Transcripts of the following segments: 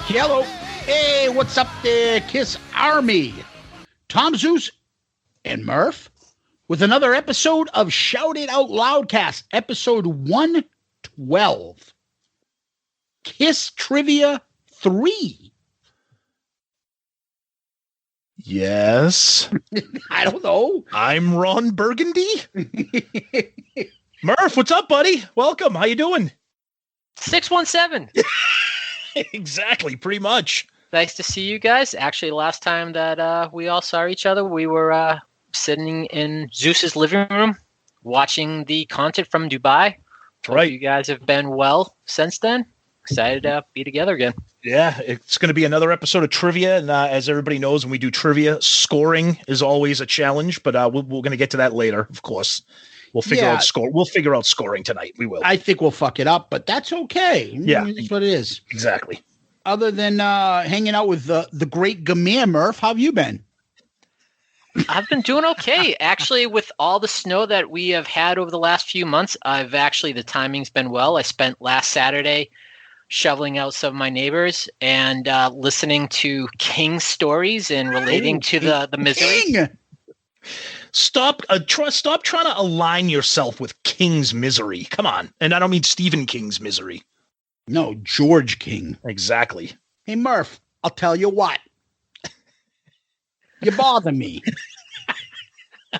Hello. Hey, what's up there, Kiss Army? Tom Zeus and Murph with another episode of Shout It Out Loudcast, episode 112. Kiss Trivia 3. Yes. I don't know. I'm Ron Burgundy. Murph, what's up, buddy? Welcome. How you doing? 617. Exactly, pretty much. Nice to see you guys. Actually, last time that we all saw each other, we were sitting in Zeus's living room watching the content from Dubai. That's right. You guys have been well since then. Excited to be together again. Yeah, it's going to be another episode of trivia. And as everybody knows, when we do trivia, scoring is always a challenge. But we're going to get to that later, of course. We'll figure out score. We'll figure out scoring tonight. We will. I think we'll fuck it up, but that's okay. Yeah, that's what it is. Exactly. Other than hanging out with the great Gamir, Murph, how have you been? I've been doing okay. Actually, with all the snow that we have had over the last few months, the timing's been well. I spent last Saturday shoveling out some of my neighbors and listening to King stories and relating to the misery. King! Stop trying to align yourself with King's misery. Come on. And I don't mean Stephen King's misery. No, George King. Exactly. Hey, Murph, I'll tell you what. You bother me.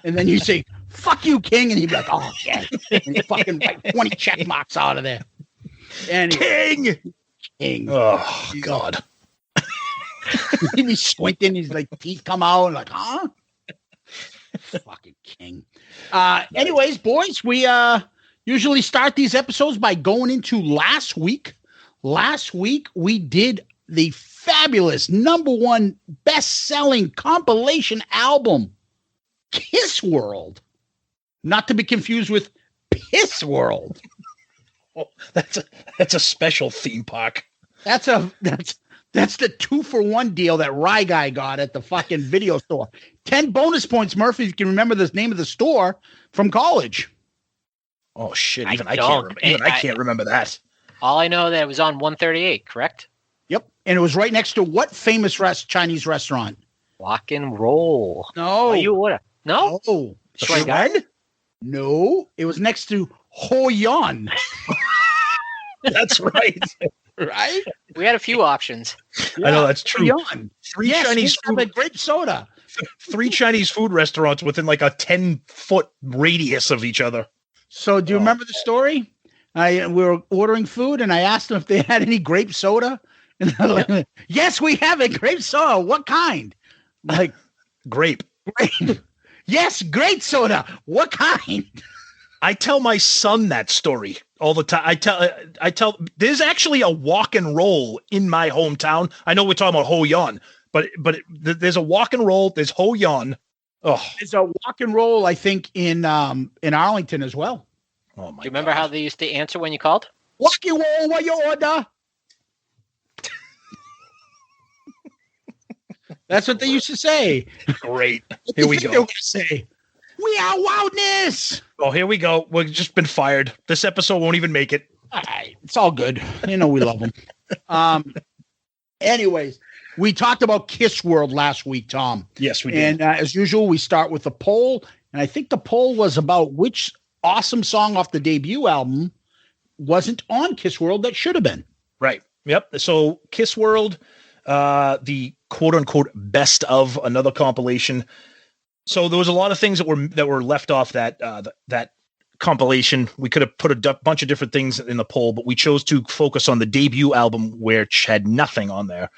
And then you say, fuck you, King. And he'd be like, oh, yeah. And you fucking write 20 check marks out of there. Anyway, King. Oh, God. He'd be squinting. His like teeth come out. Like, huh? Fucking King. Anyways, boys, we usually start these episodes by going into last week. Last week, we did the fabulous #1 best-selling compilation album, Kiss World. Not to be confused with Piss World. Oh, that's a special theme park. That's the 2-for-1 deal that Rye Guy got at the fucking video store. 10 bonus points, Murphy, if you can remember the name of the store from college. Oh shit! I can't remember that. All I know that it was on 138, correct? Yep, and it was right next to what famous Chinese restaurant? Rock and roll. No, you order? No. Oh, no, it was next to Ho Yan. That's right. Right? We had a few options. Yeah, I know that's true. Three Chinese food, a grape soda. 3 Chinese food restaurants within like a 10-foot radius of each other. So do you remember the story? We were ordering food and I asked them if they had any grape soda. And they're like, yes, we have a grape soda. What kind? I'm like, grape. Yes, grape soda. What kind? I tell my son that story all the time. I tell there's actually a walk and roll in my hometown. I know we're talking about Ho Yan, but there's a walk and roll. There's Ho Yan. Oh, there's a walk and roll, I think, in Arlington as well. Oh my! Do you remember how they used to answer when you called? Walk and roll, what you order? That's what they used to say. Great. Here we go. They were say, we are wildness. Oh, here we go. We've just been fired. This episode won't even make it. All right. It's all good. You know we love them. Anyways, we talked about Kiss World last week, Tom. Yes, we did. And as usual, we start with the poll. And I think the poll was about which awesome song off the debut album wasn't on Kiss World that should have been. Right. Yep. So Kiss World, the quote-unquote best of another compilation. So there was a lot of things that were left off that compilation. We could have put a bunch of different things in the poll, but we chose to focus on the debut album, which had nothing on there.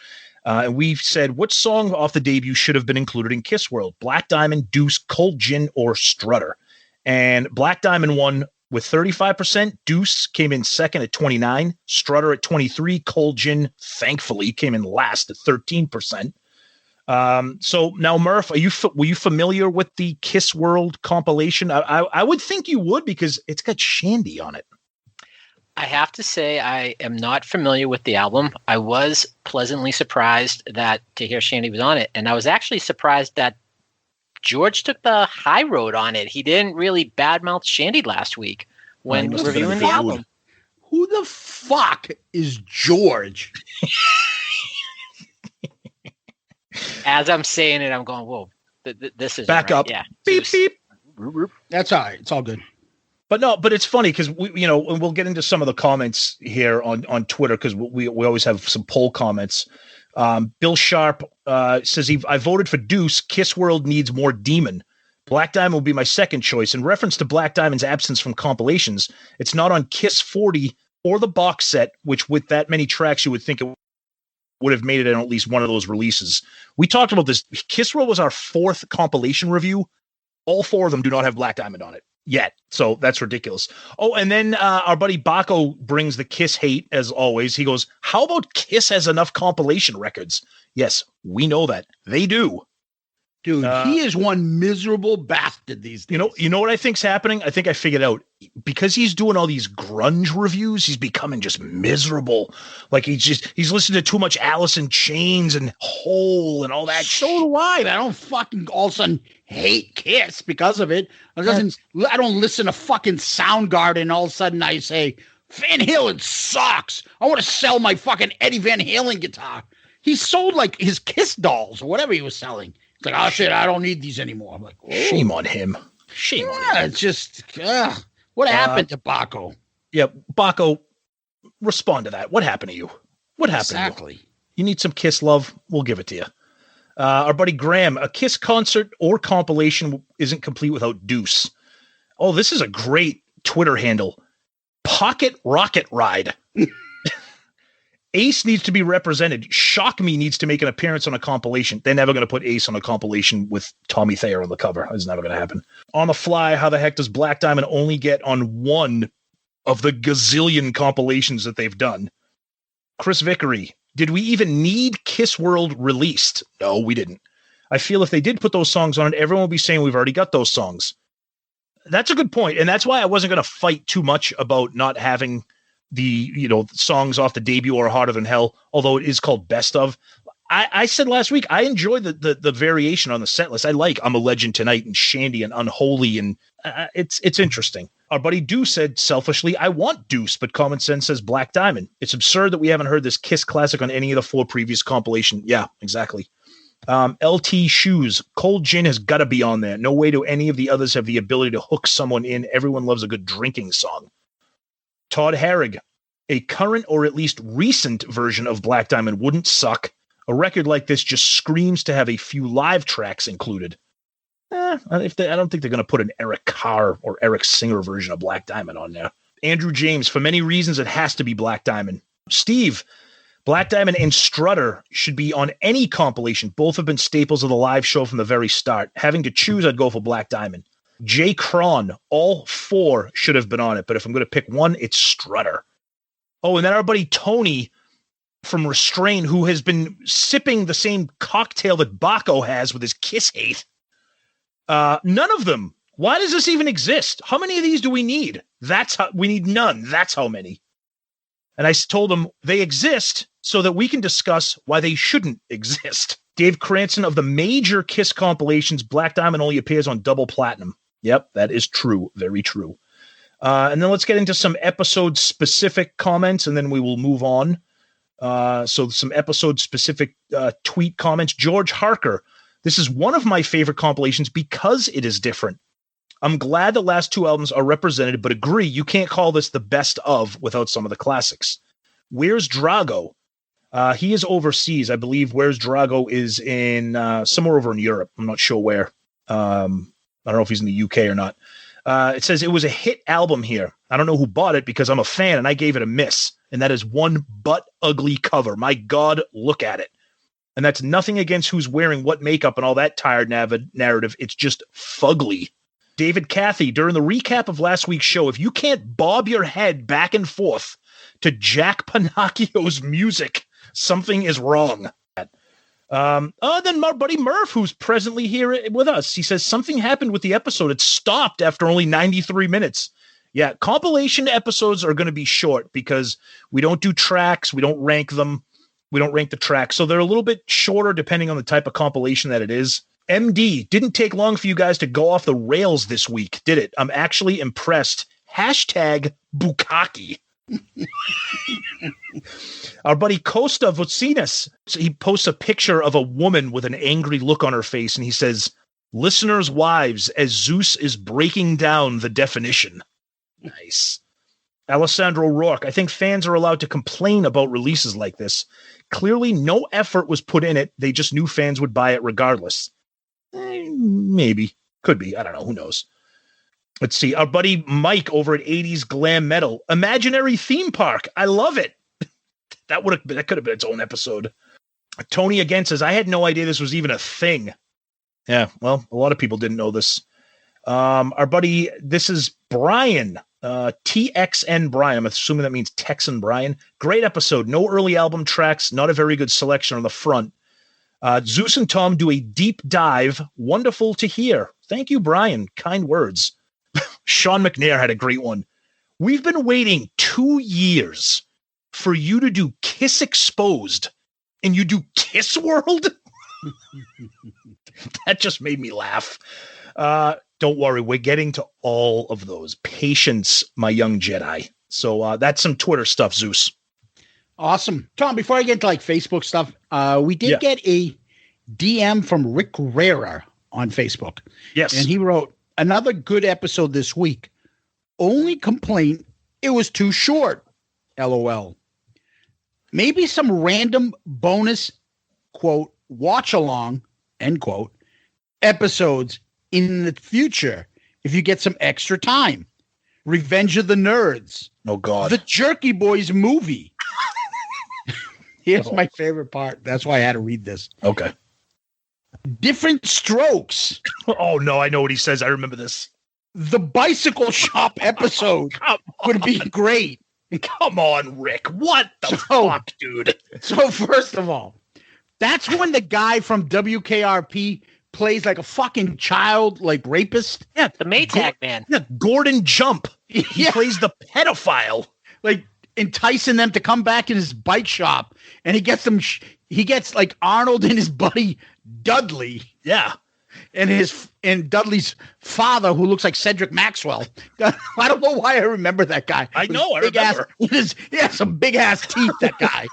And we said, what song off the debut should have been included in Kiss World? Black Diamond, Deuce, Cold Gin, or Strutter? And Black Diamond won with 35%. Deuce came in second at 29%. Strutter at 23%. Cold Gin, thankfully, came in last at 13%. So now, Murph, were you familiar with the Kiss World compilation? I would think you would, because it's got Shandy on it. I have to say I am not familiar with the album. I was pleasantly surprised to hear Shandy was on it, and I was actually surprised that George took the high road on it. He didn't really badmouth Shandy last week when reviewing the album. Who the fuck is George? as I'm saying it, I'm going, whoa, this is back right. up. Yeah. Beep, beep. That's all right. It's all good. But it's funny because and we'll get into some of the comments here on Twitter because we always have some poll comments. Bill Sharp says I voted for Deuce. Kiss World needs more Demon. Black Diamond will be my second choice. In reference to Black Diamond's absence from compilations, it's not on Kiss 40 or the box set, which with that many tracks you would think it would have made it in at least one of those releases. We talked about this. Kiss World was our fourth compilation review. All four of them do not have Black Diamond on it yet. So that's ridiculous. Oh, and then our buddy Baco brings the Kiss hate as always. He goes, how about Kiss has enough compilation records? Yes, we know that. They do. Dude, he is one miserable bastard these days. You know what I think's happening? I think I figured out. Because he's doing all these grunge reviews, he's becoming just miserable. Like he's listening to too much Alice in Chains and Hole and all that. So do I. I don't fucking all of a sudden hate Kiss because of it. I don't listen to fucking Soundgarden and all of a sudden I say, Van Halen sucks. I want to sell my fucking Eddie Van Halen guitar. He sold like his Kiss dolls or whatever he was selling. It's like, oh shit, I don't need these anymore. I'm like, whoa. Shame on him. Shame on him. It's just, what happened to Baco? Yeah, Baco, respond to that. What happened to you? What happened Exactly. to you? You need some Kiss love? We'll give it to you. Our buddy Graham, a Kiss concert or compilation isn't complete without Deuce. Oh, this is a great Twitter handle. Pocket Rocket Ride. Ace needs to be represented. Shock Me needs to make an appearance on a compilation. They're never going to put Ace on a compilation with Tommy Thayer on the cover. It's never going to happen. On the Fly, how the heck does Black Diamond only get on one of the gazillion compilations that they've done? Chris Vickery, did we even need Kiss World released? No, we didn't. I feel if they did put those songs on it, everyone would be saying we've already got those songs. That's a good point, and that's why I wasn't going to fight too much about not having the songs off the debut or Harder Than Hell, although it is called Best Of. I said last week I enjoy the variation on the set list. I like I'm a Legend Tonight and Shandy and Unholy, and it's interesting. Our buddy Deuce said selfishly, I want Deuce, but common sense says Black Diamond. It's absurd that we haven't heard this Kiss classic on any of the four previous compilation. Yeah, exactly. LT Shoes, Cold Gin has got to be on there. No way do any of the others have the ability to hook someone in. Everyone loves a good drinking song. Todd Harrig, a current or at least recent version of Black Diamond wouldn't suck. A record like this just screams to have a few live tracks included. I don't think they're going to put an Eric Carr or Eric Singer version of Black Diamond on there. Andrew James, for many reasons, it has to be Black Diamond. Steve, Black Diamond and Strutter should be on any compilation. Both have been staples of the live show from the very start. Having to choose, I'd go for Black Diamond. Jay Cron, all four should have been on it, but if I'm going to pick one, it's Strutter. Oh, and then our buddy Tony from Restrain, who has been sipping the same cocktail that Baco has with his Kiss hate. None of them. Why does this even exist? How many of these do we need? We need none. That's how many. And I told him they exist so that we can discuss why they shouldn't exist. Dave Cranston, of the major Kiss compilations, Black Diamond only appears on double platinum. Yep, that is true. Very true. And then let's get into some episode-specific comments, and then we will move on. So some episode-specific tweet comments. George Harker, this is one of my favorite compilations because it is different. I'm glad the last two albums are represented, but agree you can't call this the best of without some of the classics. Where's Drago? He is overseas. I believe Where's Drago is in somewhere over in Europe. I'm not sure where. I don't know if he's in the UK or not. It says it was a hit album here. I don't know who bought it because I'm a fan and I gave it a miss. And that is one butt ugly cover. My God, look at it. And that's nothing against who's wearing what makeup and all that tired narrative. It's just fugly. David Cathy, during the recap of last week's show, if you can't bob your head back and forth to Jack Pinocchio's music, something is wrong. Then my buddy Murph, who's presently here with us, he says something happened with the episode. It stopped after only 93 minutes. Yeah, compilation episodes are going to be short because we don't do tracks. We don't rank them. We don't rank the tracks. So they're a little bit shorter depending on the type of compilation that it is. MD, didn't take long for you guys to go off the rails this week, did it? I'm actually impressed. Hashtag Bukkake. Our buddy Costa Vocinas, he posts a picture of a woman with an angry look on her face, and he says, "Listeners' wives, as Zeus is breaking down the definition." Nice. Alessandro Rourke, I think fans are allowed to complain about releases like this. Clearly, no effort was put in it. They just knew fans would buy it regardless. Maybe. Could be. I don't know. Who knows? Let's see. Our buddy Mike over at 80s Glam Metal. Imaginary theme park. I love it. That could have been its own episode. Tony again says, I had no idea this was even a thing. Yeah, well, a lot of people didn't know this. Our buddy, this is Brian. TXN Brian. I'm assuming that means Texan Brian. Great episode. No early album tracks. Not a very good selection on the front. Zeus and Tom do a deep dive. Wonderful to hear. Thank you, Brian. Kind words. Sean McNair had a great one. We've been waiting 2 years for you to do Kiss Exposed, and you do Kiss World? That just made me laugh. Don't worry, we're getting to all of those. Patience, my young Jedi. So that's some Twitter stuff, Zeus. Awesome. Tom, before I get to Facebook stuff, we did get a DM from Rick Rera on Facebook. Yes. And he wrote, another good episode this week. Only complaint, it was too short. LOL. Maybe some random bonus, quote, watch along, end quote, episodes in the future if you get some extra time. Revenge of the Nerds. Oh, God. The Jerky Boys movie. Here's my favorite part. That's why I had to read this. Okay. Different Strokes. Oh, no, I know what he says. I remember this. The Bicycle Shop episode would be great. Come on, Rick. What the fuck, dude? So, first of all, that's when the guy from WKRP plays like a fucking child, like rapist. Yeah, the Maytag man. Yeah, Gordon Jump. He plays the pedophile. Like enticing them to come back in his bike shop. And he gets them, he gets like Arnold and his buddy Dudley. Yeah. And Dudley's father, who looks like Cedric Maxwell. I don't know why I remember that guy. I know, I remember. He has some big ass teeth, that guy.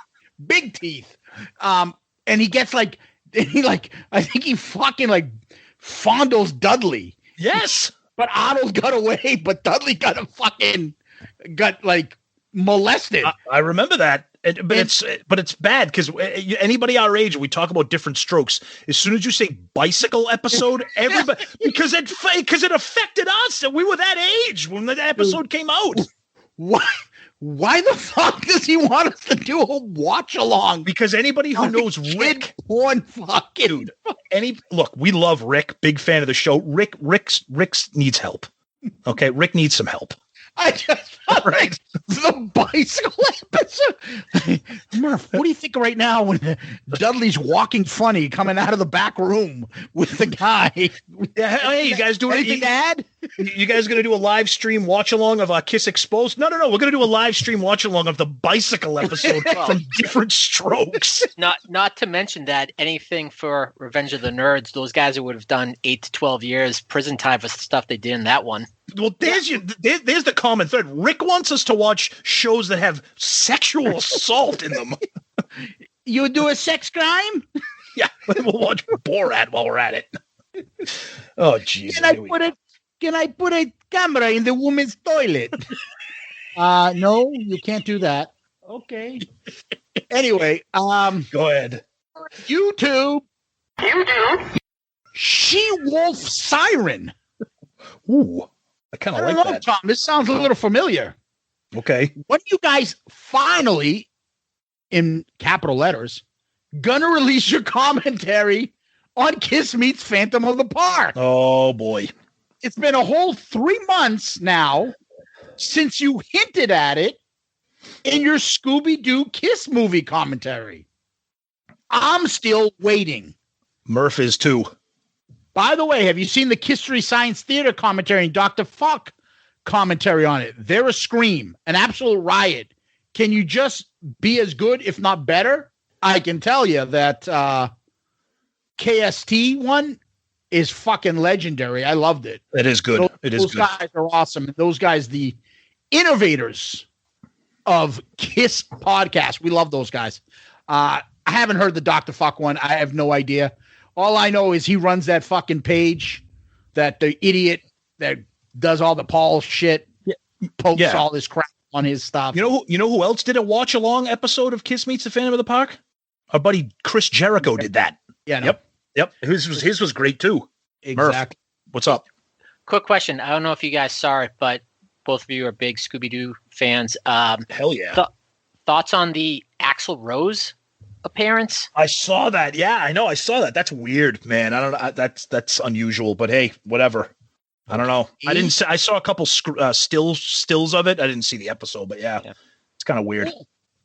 Big teeth. And he gets I think he fucking like fondles Dudley. Yes. But Arnold got away, but Dudley got like molested. I remember that. But it's bad because anybody our age, we talk about Different Strokes. As soon as you say bicycle episode, everybody because it affected us, and we were that age when the episode came out. Why the fuck does he want us to do a watch along? Because anybody who knows Rick, porn fucking dude. Look, we love Rick. Big fan of the show. Rick needs help. Okay, Rick needs some help. I just felt like the bicycle episode. Murph, what do you think right now when Dudley's walking funny coming out of the back room with the guy? Hey, you guys doing anything to add? You guys going to do a live stream watch along of Kiss Exposed? No. We're going to do a live stream watch along of the bicycle episode from Different Strokes. Not to mention that anything for Revenge of the Nerds, those guys would have done 8 to 12 years prison time for stuff they did in that one. Well, there's the common thread. Rick wants us to watch shows that have sexual assault in them. You do a sex crime? Yeah, we'll watch Borat while we're at it. Oh, jeez. Can I put a camera in the woman's toilet? No, you can't do that. Okay. Anyway, go ahead. YouTube. She-Wolf Siren. Ooh. I kind of like that. Tom, this sounds a little familiar. Okay. When you guys finally, in capital letters, gonna release your commentary on Kiss Meets Phantom of the Park? Oh, boy. It's been a whole 3 months now since you hinted at it in your Scooby-Doo Kiss movie commentary. I'm still waiting. Murph is too. By the way, have you seen the Kissery Science Theater commentary and Dr. Fuck commentary on it? They're a scream, an absolute riot. Can you just be as good, if not better? I can tell you that KST one is fucking legendary. I loved it. It is good. Those guys are awesome. Those guys, the innovators of Kiss podcast. We love those guys. I haven't heard the Dr. Fuck one. I have no idea. All I know is he runs that fucking page, that the idiot that does all the Paul shit, posts all this crap on his stuff. You know who else did a watch along episode of Kiss Meets the Phantom of the Park? Our buddy Chris Jericho did that. Yeah. No. Yep. His was great too. Exactly. Murph, what's up? Quick question. I don't know if you guys saw it, but both of you are big Scooby-Doo fans. Hell yeah. Thoughts on the Axl Rose appearance? I saw that. Yeah, I know. I saw that. That's weird, man. I don't know. That's unusual, but hey, whatever. I don't know. I saw a couple stills of it. I didn't see the episode, but yeah. It's kind of weird.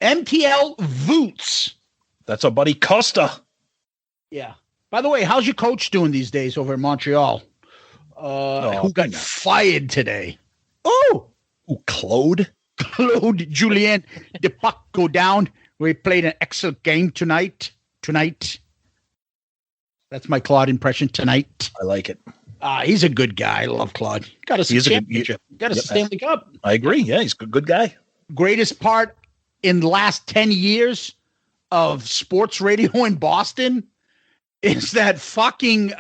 MTL Voots. That's our buddy Costa. Yeah. By the way, how's your coach doing these days over in Montreal? Who got fired today? Oh, Claude Julien. The puck go down. We played an excellent game tonight. That's my Claude impression tonight. I like it. He's a good guy. I love Claude. Got a championship. Got a Stanley Cup. I agree. Yeah, he's a good guy. Greatest part in the last 10 years of sports radio in Boston is that fucking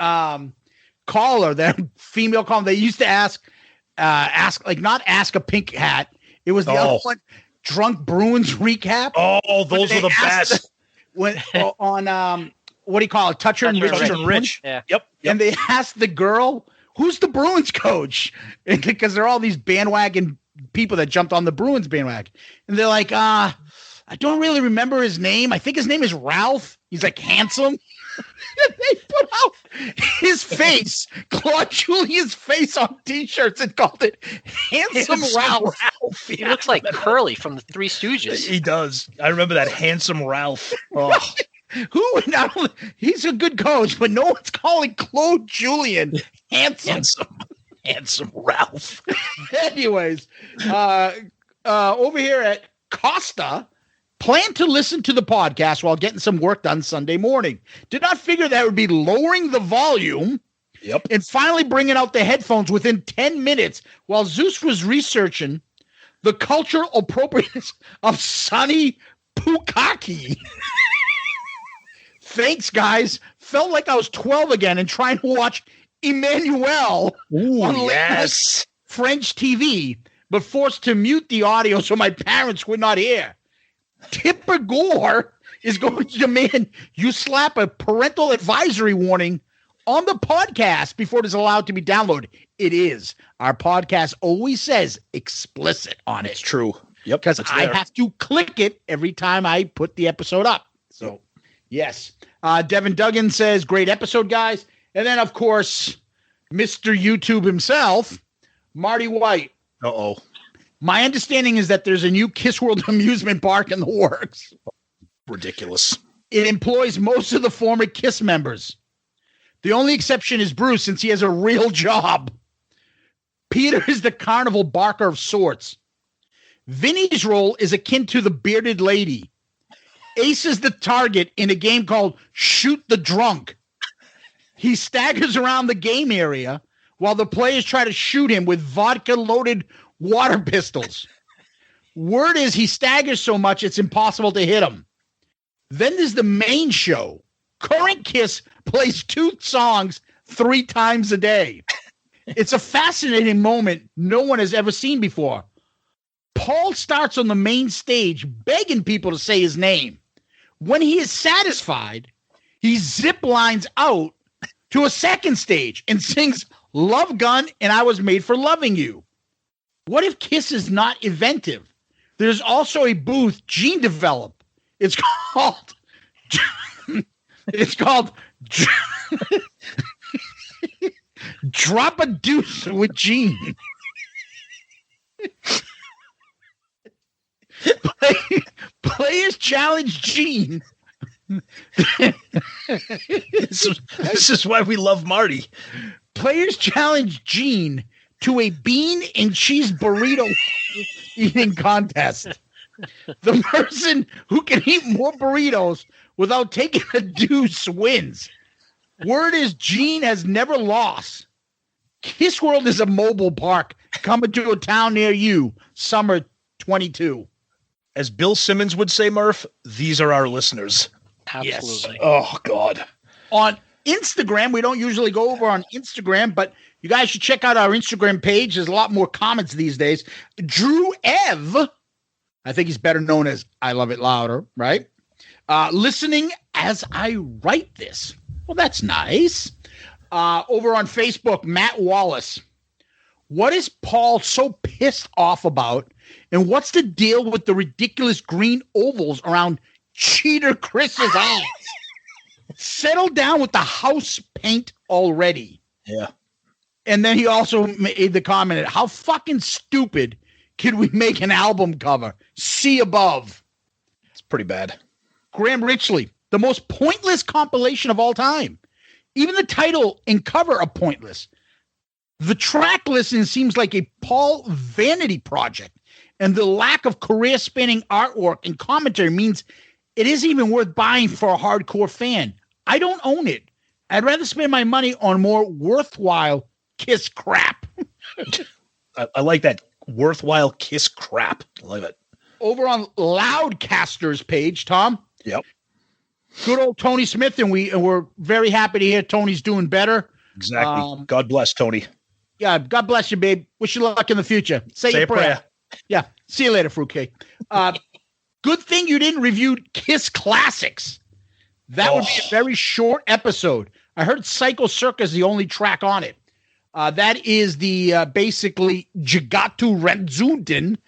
caller, that female caller. They used to ask not ask a pink hat. It was the other one, Drunk Bruins recap. Oh, those are the best. On what do you call it? Toucher and Rich. Yeah. Yep. And they asked the girl, who's the Bruins coach? Because there are all these bandwagon people that jumped on the Bruins bandwagon. And they're like, I don't really remember his name. I think his name is Ralph. He's like handsome. They put out his face, Claude Julien's face on T-shirts and called it Handsome Ralph. He looks like Curly from the Three Stooges. He does. I remember that Handsome Ralph. Oh. He's a good coach, but no one's calling Claude Julien handsome Ralph. Anyways, over here at Costa, plan to listen to the podcast while getting some work done Sunday morning. Did not figure that would be lowering the volume. Yep. And finally bringing out the headphones within 10 minutes while Zeus was researching the cultural appropriateness of Sonny Pukaki. Thanks, guys. Felt like I was 12 again and trying to watch Emmanuel on latest French TV, but forced to mute the audio so my parents would not hear. Tipper Gore is going to demand you slap a parental advisory warning on the podcast before it is allowed to be downloaded. It is. Our podcast always says explicit on it. It's true. Yep. Because I have to click it every time I put the episode up. So, yes. Devin Duggan says, great episode, guys. And then, of course, Mr. YouTube himself, Marty White. Uh-oh. My understanding is that there's a new Kiss World amusement park in the works. Ridiculous. It employs most of the former Kiss members. The only exception is Bruce, since he has a real job. Peter is the carnival barker of sorts. Vinny's role is akin to the bearded lady. Ace is the target in a game called Shoot the Drunk. He staggers around the game area while the players try to shoot him with vodka-loaded water pistols. Word is he staggers so much it's impossible to hit him. Then there's the main show. Current Kiss plays 2 songs 3 times a day. It's a fascinating moment no one has ever seen before. Paul starts on the main stage begging people to say his name. When he is satisfied, he zip lines out to a second stage and sings Love Gun and I Was Made for Loving You. What if Kiss is not inventive? There's also a booth Gene developed. It's called Drop a Deuce with Gene. Players challenge Gene. This is why we love Marty. Players challenge Gene to a bean and cheese burrito eating contest. The person who can eat more burritos without taking a deuce wins. Word is Gene has never lost. Kiss World is a mobile park coming to a town near you, summer 22. as Bill Simmons would say, Murph, these are our listeners. Absolutely. Yes. Oh, God. On Instagram, we don't usually go over on Instagram, but you guys should check out our Instagram page. There's a lot more comments these days. Drew Ev, I think he's better known as I Love It Louder, right? Listening as I write this. Well, that's nice. Over on Facebook, Matt Wallace. What is Paul so pissed off about? And what's the deal with the ridiculous green ovals around Cheater Chris's eyes? Settle down with the house paint already. Yeah. And then he also made the comment, how fucking stupid could we make an album cover? See above. It's pretty bad. Graham Richley, the most pointless compilation of all time. Even the title and cover are pointless. The track listing seems like a Paul vanity project, and the lack of career-spanning artwork and commentary means it isn't even worth buying for a hardcore fan. I don't own it. I'd rather spend my money on more worthwhile Kiss crap. I like that. Worthwhile Kiss crap. I love it. Over on Loudcaster's page, Tom. Yep. Good old Tony Smith, and we're very happy to hear Tony's doing better. Exactly. God bless Tony. Yeah, God bless you, babe. Wish you luck in the future. Say a prayer. Yeah. See you later, fruitcake. Good thing you didn't review Kiss Classics. That would be a very short episode. I heard Psycho Circus is the only track on it. That is the basically Jigatu Renzuden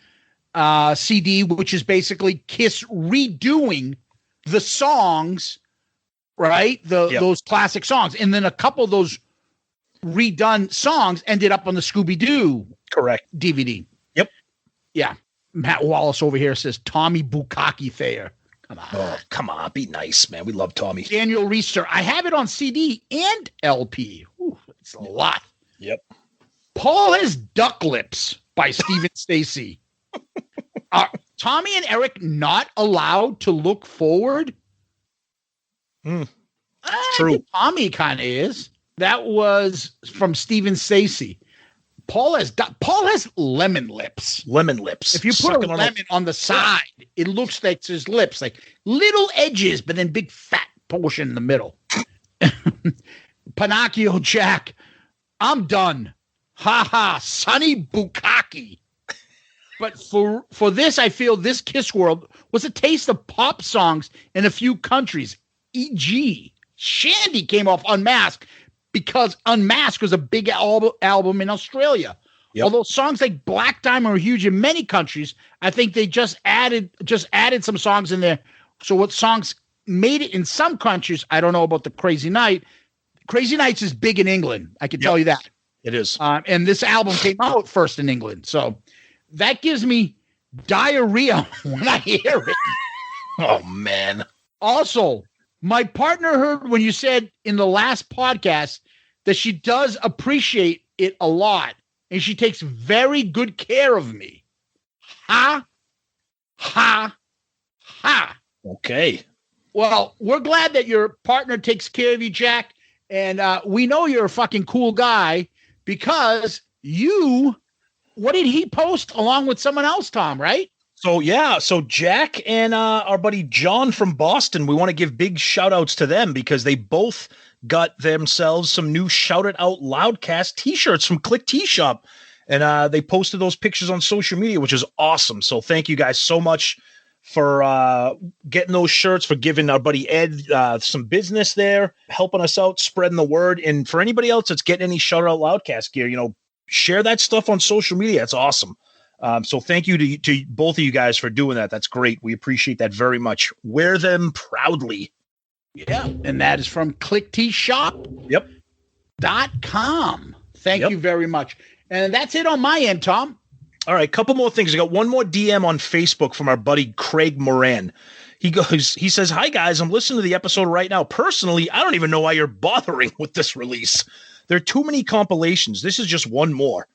CD, which is basically Kiss redoing the songs, right? Those classic songs. And then a couple of those redone songs ended up on the Scooby-Doo DVD. Yep. Yeah. Matt Wallace over here says Tommy Bukkake Thayer. Come on. Oh, come on. Be nice, man. We love Tommy. Daniel Reister. I have it on CD and LP. Ooh, it's a lot. Yep. Paul has duck lips by Stephen Stacy. Are Tommy and Eric not allowed to look forward? True. Tommy kind of is. That was from Stephen Stacy. Paul has lemon lips. Lemon lips. If you put a lemon on the side, it looks like his lips, like little edges, but then big fat portion in the middle. Pinocchio Jack, I'm done. Ha ha, Sonny Bukkake. But for this, I feel this Kiss World was a taste of pop songs in a few countries. E.g., Shandy came off Unmasked because Unmasked was a big album in Australia. Yep. Although songs like Black Diamond are huge in many countries, I think they just added some songs in there. So what songs made it in some countries, I don't know about the Crazy Night. Crazy Nights is big in England. I can tell you that. It is. And this album came out first in England. So that gives me diarrhea when I hear it. Oh, man. Also, my partner heard when you said in the last podcast that she does appreciate it a lot, and she takes very good care of me. Ha, ha, ha. Okay. Well, we're glad that your partner takes care of you, Jack, and we know you're a fucking cool guy because what did he post along with someone else, Tom, right? So Jack and our buddy John from Boston, we want to give big shout outs to them because they both got themselves some new Shout It Out Loudcast t-shirts from Click T-Shop. And they posted those pictures on social media, which is awesome. So thank you guys so much for getting those shirts, for giving our buddy Ed some business there, helping us out, spreading the word. And for anybody else that's getting any Shout It Out Loudcast gear, share that stuff on social media. It's awesome. So thank you to both of you guys for doing that. That's great. We appreciate that very much. Wear them proudly. Yeah. And that is from clicktshop.com. Thank you very much. And that's it on my end, Tom. All right. Couple more things. I got one more DM on Facebook from our buddy Craig Moran. He says, "Hi guys, I'm listening to the episode right now. Personally, I don't even know why you're bothering with this release. There are too many compilations. This is just one more.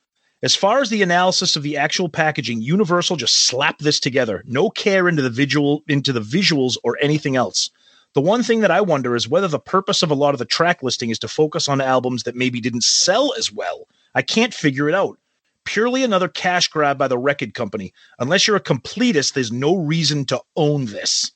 As far as the analysis of the actual packaging, Universal just slapped this together. No care into the visuals or anything else. The one thing that I wonder is whether the purpose of a lot of the track listing is to focus on albums that maybe didn't sell as well. I can't figure it out. purely another cash grab by the record company. Unless you're a completist, there's no reason to own this.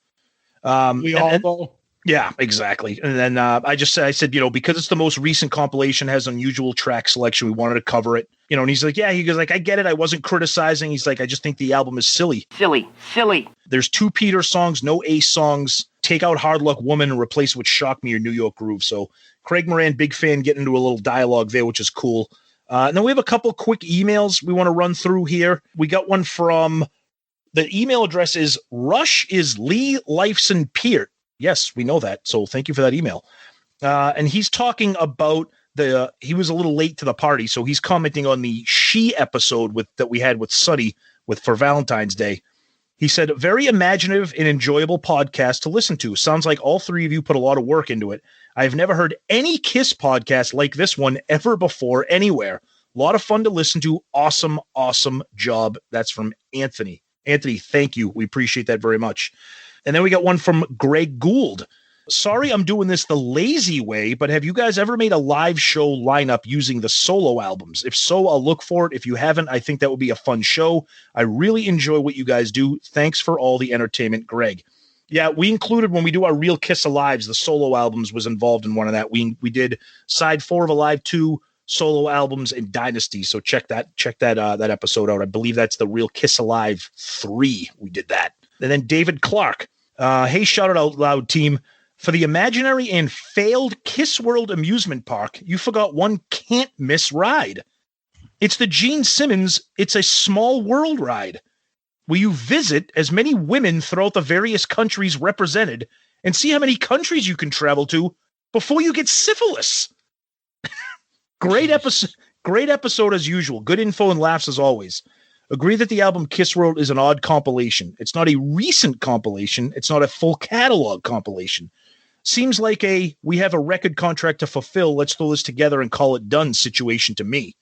Yeah, exactly. And then I said, because it's the most recent compilation, has unusual track selection, we wanted to cover it. And he's like, yeah, he goes like, I get it. I wasn't criticizing. He's like, I just think the album is silly. Silly. There's 2 Peter songs, no Ace songs. Take out Hard Luck Woman and replace it with Shock Me or New York Groove. So Craig Moran, big fan, getting into a little dialogue there, which is cool. And then we have a couple quick emails we want to run through here. We got one from, the email address is Rush is Lee Lifeson Peart. Yes, we know that. So thank you for that email. And he's talking about he was a little late to the party. So he's commenting on the She episode that we had with Sonny for Valentine's Day. He said, very imaginative and enjoyable podcast to listen to. Sounds like all 3 of you put a lot of work into it. I've never heard any Kiss podcast like this one ever before anywhere. A lot of fun to listen to. Awesome, awesome job. That's from Anthony. Anthony, thank you. We appreciate that very much. And then we got one from Greg Gould. Sorry I'm doing this the lazy way, but have you guys ever made a live show lineup using the solo albums? If so, I'll look for it. If you haven't, I think that would be a fun show. I really enjoy what you guys do. Thanks for all the entertainment, Greg. Yeah, we included, when we do our Real Kiss Alives, the solo albums was involved in one of that. We did side 4 of Alive 2, solo albums, and Dynasty. So check that episode out. I believe that's the Real Kiss Alive 3. We did that. And then David Clark. Hey, shout it out loud, team. For the imaginary and failed Kiss World amusement park, you forgot one can't miss ride. It's the Gene Simmons It's a Small World ride, where you visit as many women throughout the various countries represented and see how many countries you can travel to before you get syphilis. Great episode as usual. Good info and laughs as always. Agree that the album Kiss World is an odd compilation. It's not a recent compilation. It's not a full catalog compilation. Seems like we have a record contract to fulfill. Let's throw this together and call it done situation to me.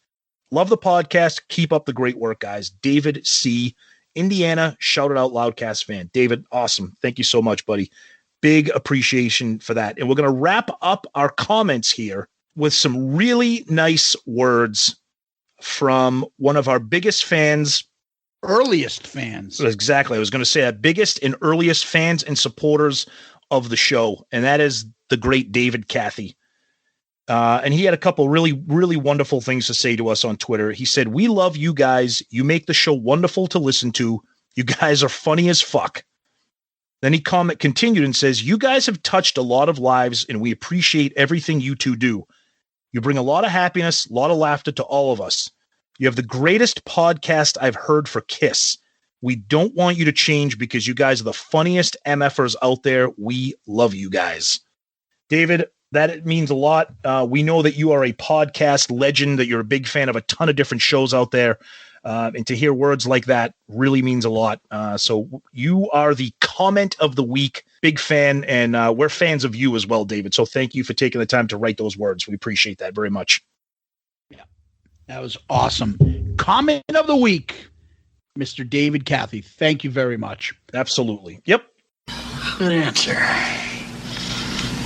Love the podcast. Keep up the great work, guys. David C., Indiana, shout it out, Loudcast fan. David, awesome. Thank you so much, buddy. Big appreciation for that. And we're going to wrap up our comments here with some really nice words from one of our biggest fans. Earliest fans. Exactly. I was going to say that biggest and earliest fans and supporters of the show. And that is the great David Cathy. And he had a couple really, really wonderful things to say to us on Twitter. He said, we love you guys. You make the show wonderful to listen to. You guys are funny as fuck. Then he continued and says, you guys have touched a lot of lives and we appreciate everything you two do. You bring a lot of happiness, a lot of laughter to all of us. You have the greatest podcast I've heard for Kiss. We don't want you to change because you guys are the funniest MFers out there. We love you guys. David, that means a lot. We know that you are a podcast legend, that you're a big fan of a ton of different shows out there. And to hear words like that really means a lot. So you are the comment of the week. Big fan, and we're fans of you as well, David. So thank you for taking the time to write those words. We appreciate that very much. Yeah, that was awesome. Comment of the week, Mr. David Cathy. Thank you very much. Absolutely. Yep. Good answer.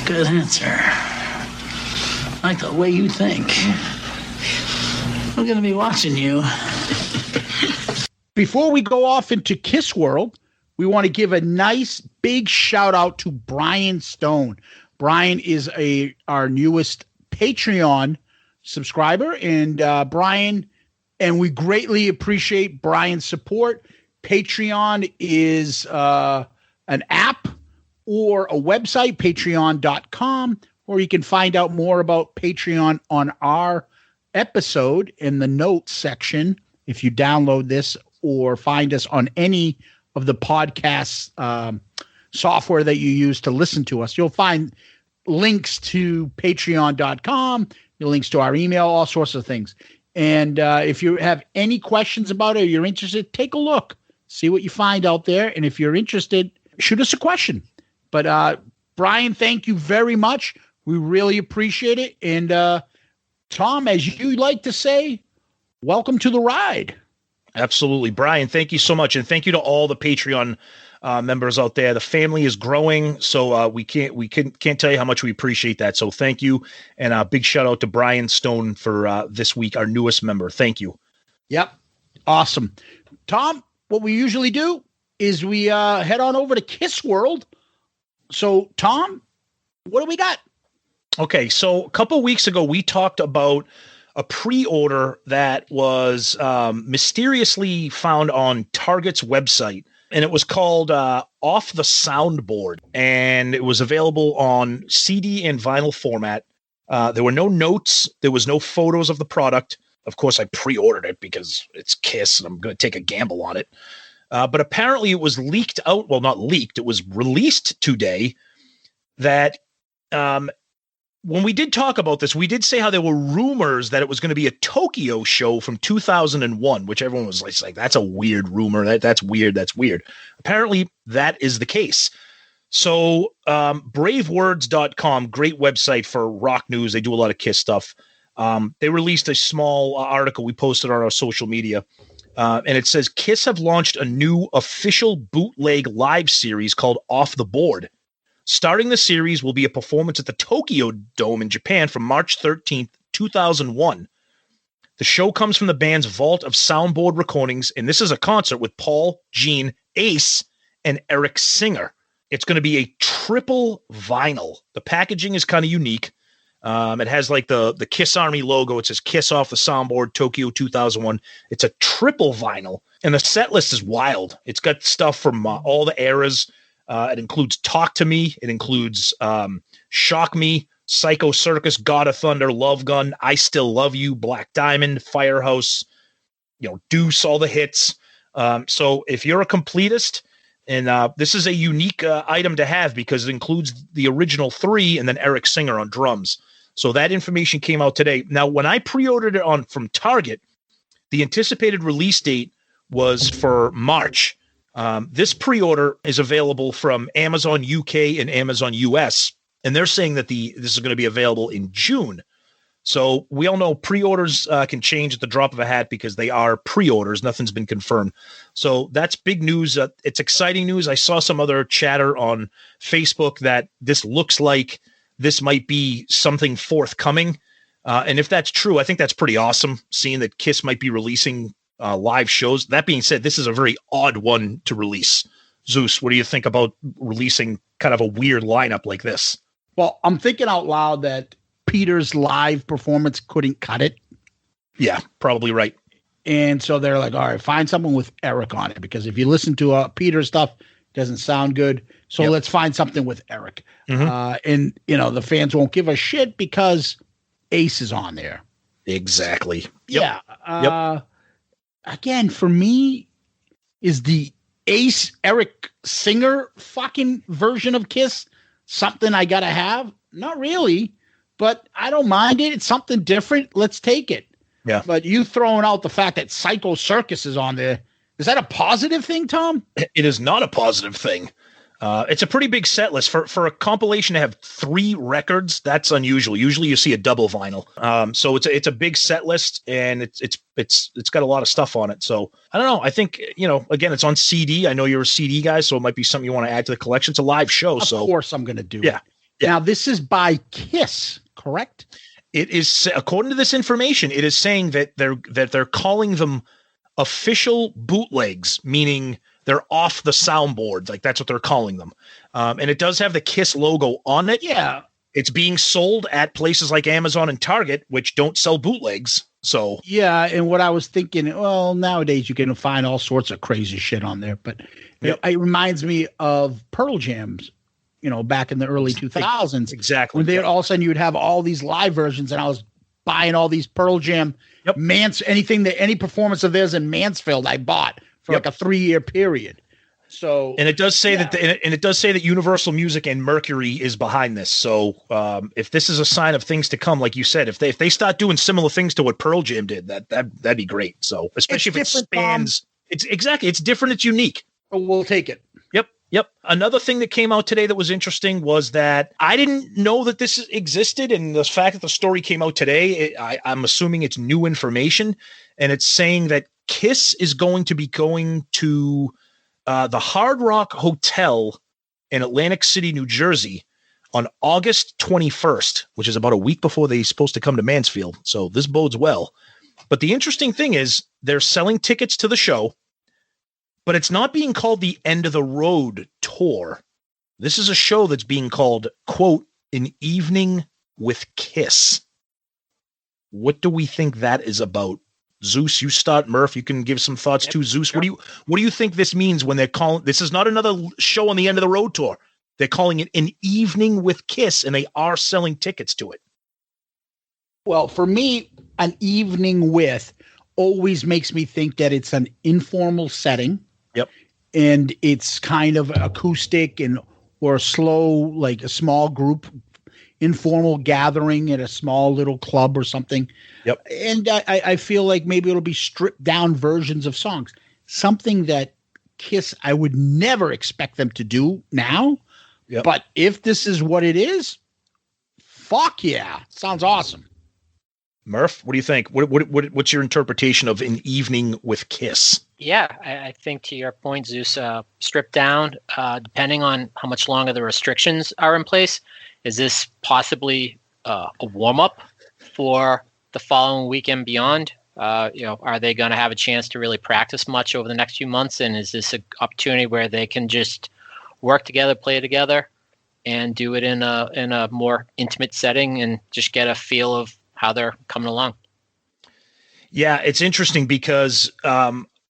Good answer. I like the way you think. I'm going to be watching you. Before we go off into Kiss World, we want to give a nice big shout out to Brian Stone. Brian is our newest Patreon subscriber, and Brian, and we greatly appreciate Brian's support. Patreon is an app or a website, patreon.com, or you can find out more about Patreon on our episode in the notes section if you download this or find us on any of the podcast software that you use to listen to us. You'll find links to patreon.com, links to our email, all sorts of things. And if you have any questions about it or you're interested, take a look, see what you find out there. And if you're interested, shoot us a question. But Brian, thank you very much. We really appreciate it. And Tom, as you like to say, welcome to the ride. Absolutely. Brian, thank you so much. And thank you to all the Patreon members out there. The family is growing, so we can't tell you how much we appreciate that. So thank you. And a big shout out to Brian Stone for this week, our newest member. Thank you. Yep. Awesome. Tom, what we usually do is we head on over to Kiss World. So, Tom, what do we got? Okay, so a couple weeks ago, we talked about a pre-order that was mysteriously found on Target's website, and it was called Off the Soundboard, and it was available on CD and vinyl format. There were no notes. There was no photos of the product. Of course, I pre-ordered it because it's Kiss, and I'm going to take a gamble on it. But apparently it was leaked out. Well, not leaked. It was released today that when we did talk about this, we did say how there were rumors that it was going to be a Tokyo show from 2001, which everyone was like, that's a weird rumor. That's weird. That's weird. Apparently that is the case. So bravewords.com, great website for rock news. They do a lot of Kiss stuff. They released a small article we posted on our social media. And it says Kiss have launched a new official bootleg live series called Off the Board. Starting the series will be a performance at the Tokyo Dome in Japan from March 13th, 2001. The show comes from the band's vault of soundboard recordings, and this is a concert with Paul, Gene, Ace, and Eric Singer. It's going to be a triple vinyl. The packaging is kind of unique. It has like the Kiss Army logo. It says Kiss Off the Soundboard, Tokyo 2001. It's a triple vinyl, and the set list is wild. It's got stuff from all the eras. It includes Talk to Me. It includes Shock Me, Psycho Circus, God of Thunder, Love Gun, I Still Love You, Black Diamond, Firehouse, Deuce, all the hits. So if you're a completist, and this is a unique item to have because it includes the original three and then Eric Singer on drums. So that information came out today. Now, when I pre-ordered it from Target, the anticipated release date was for March. This pre-order is available from Amazon UK and Amazon US, and they're saying that this is going to be available in June. So we all know pre-orders can change at the drop of a hat because they are pre-orders. Nothing's been confirmed. So that's big news. It's exciting news. I saw some other chatter on Facebook that this looks like this might be something forthcoming. And if that's true, I think that's pretty awesome, seeing that Kiss might be releasing live shows. That being said, this is a very odd one to release. Zeus, what do you think about releasing kind of a weird lineup like this? Well, I'm thinking out loud that Peter's live performance couldn't cut it. Yeah, probably right. And so they're like, all right, find someone with Eric on it, because if you listen to Peter's stuff, it doesn't sound good. So let's find something with Eric. Mm-hmm. And, the fans won't give a shit because Ace is on there. Exactly. Yep. Yeah. Again, for me, is the Ace Eric Singer fucking version of Kiss something I got to have? Not really, but I don't mind it. It's something different. Let's take it. Yeah. But you throwing out the fact that Psycho Circus is on there, is that a positive thing, Tom? It is not a positive thing. It's a pretty big set list for a compilation to have 3 records. That's unusual. Usually you see a double vinyl. So it's a big set list, and it's got a lot of stuff on it. So I don't know. I think, again, it's on CD. I know you're a CD guy, so it might be something you want to add to the collection. It's a live show. Of course I'm going to do it. Yeah. Now this is by Kiss, correct? It is, according to this information, it is saying that they're calling them official bootlegs, meaning they're off the soundboard. Like, that's what they're calling them. And it does have the Kiss logo on it. Yeah. It's being sold at places like Amazon and Target, which don't sell bootlegs. So yeah. And what I was thinking, well, nowadays you can find all sorts of crazy shit on there, but it reminds me of Pearl Jam's, back in the early 2000s. Exactly. When all of a sudden you'd have all these live versions, and I was buying all these Pearl Jam, any performance of theirs in Mansfield I bought for like a 3-year period. So, and it does say that Universal Music and Mercury is behind this. So if this is a sign of things to come, like you said, if they start doing similar things to what Pearl Jam did, that'd be great. So especially if it spans, it's different, it's unique. We'll take it. Yep. Another thing that came out today that was interesting was that I didn't know that this existed, and the fact that the story came out today, I'm assuming it's new information, and it's saying that Kiss is going to be going to the Hard Rock Hotel in Atlantic City, New Jersey on August 21st, which is about a week before they're supposed to come to Mansfield. So this bodes well. But the interesting thing is they're selling tickets to the show, but it's not being called the End of the Road Tour. This is a show that's being called, quote, An Evening with Kiss. What do we think that is about? Zeus, you start. Murph, you can give some thoughts too. Zeus, sure. What do you think this means when they're calling? This is not another show on the End of the Road Tour. They're calling it An Evening with Kiss, and they are selling tickets to it. Well, for me, An Evening with always makes me think that it's an informal setting. Yep. And it's kind of acoustic or slow, like a small group, informal gathering at a small little club or something. Yep. And I feel like maybe it'll be stripped down versions of songs. Something that Kiss, I would never expect them to do now. Yep. But if this is what it is, fuck yeah. Sounds awesome. Murph, what do you think? What's your interpretation of An Evening with Kiss? Yeah, I think to your point, Zeus, stripped down, depending on how much longer the restrictions are in place. Is this possibly a warm-up for the following weekend beyond? Are they going to have a chance to really practice much over the next few months? And is this an opportunity where they can just work together, play together, and do it in a more intimate setting and just get a feel of how they're coming along? Yeah, it's interesting because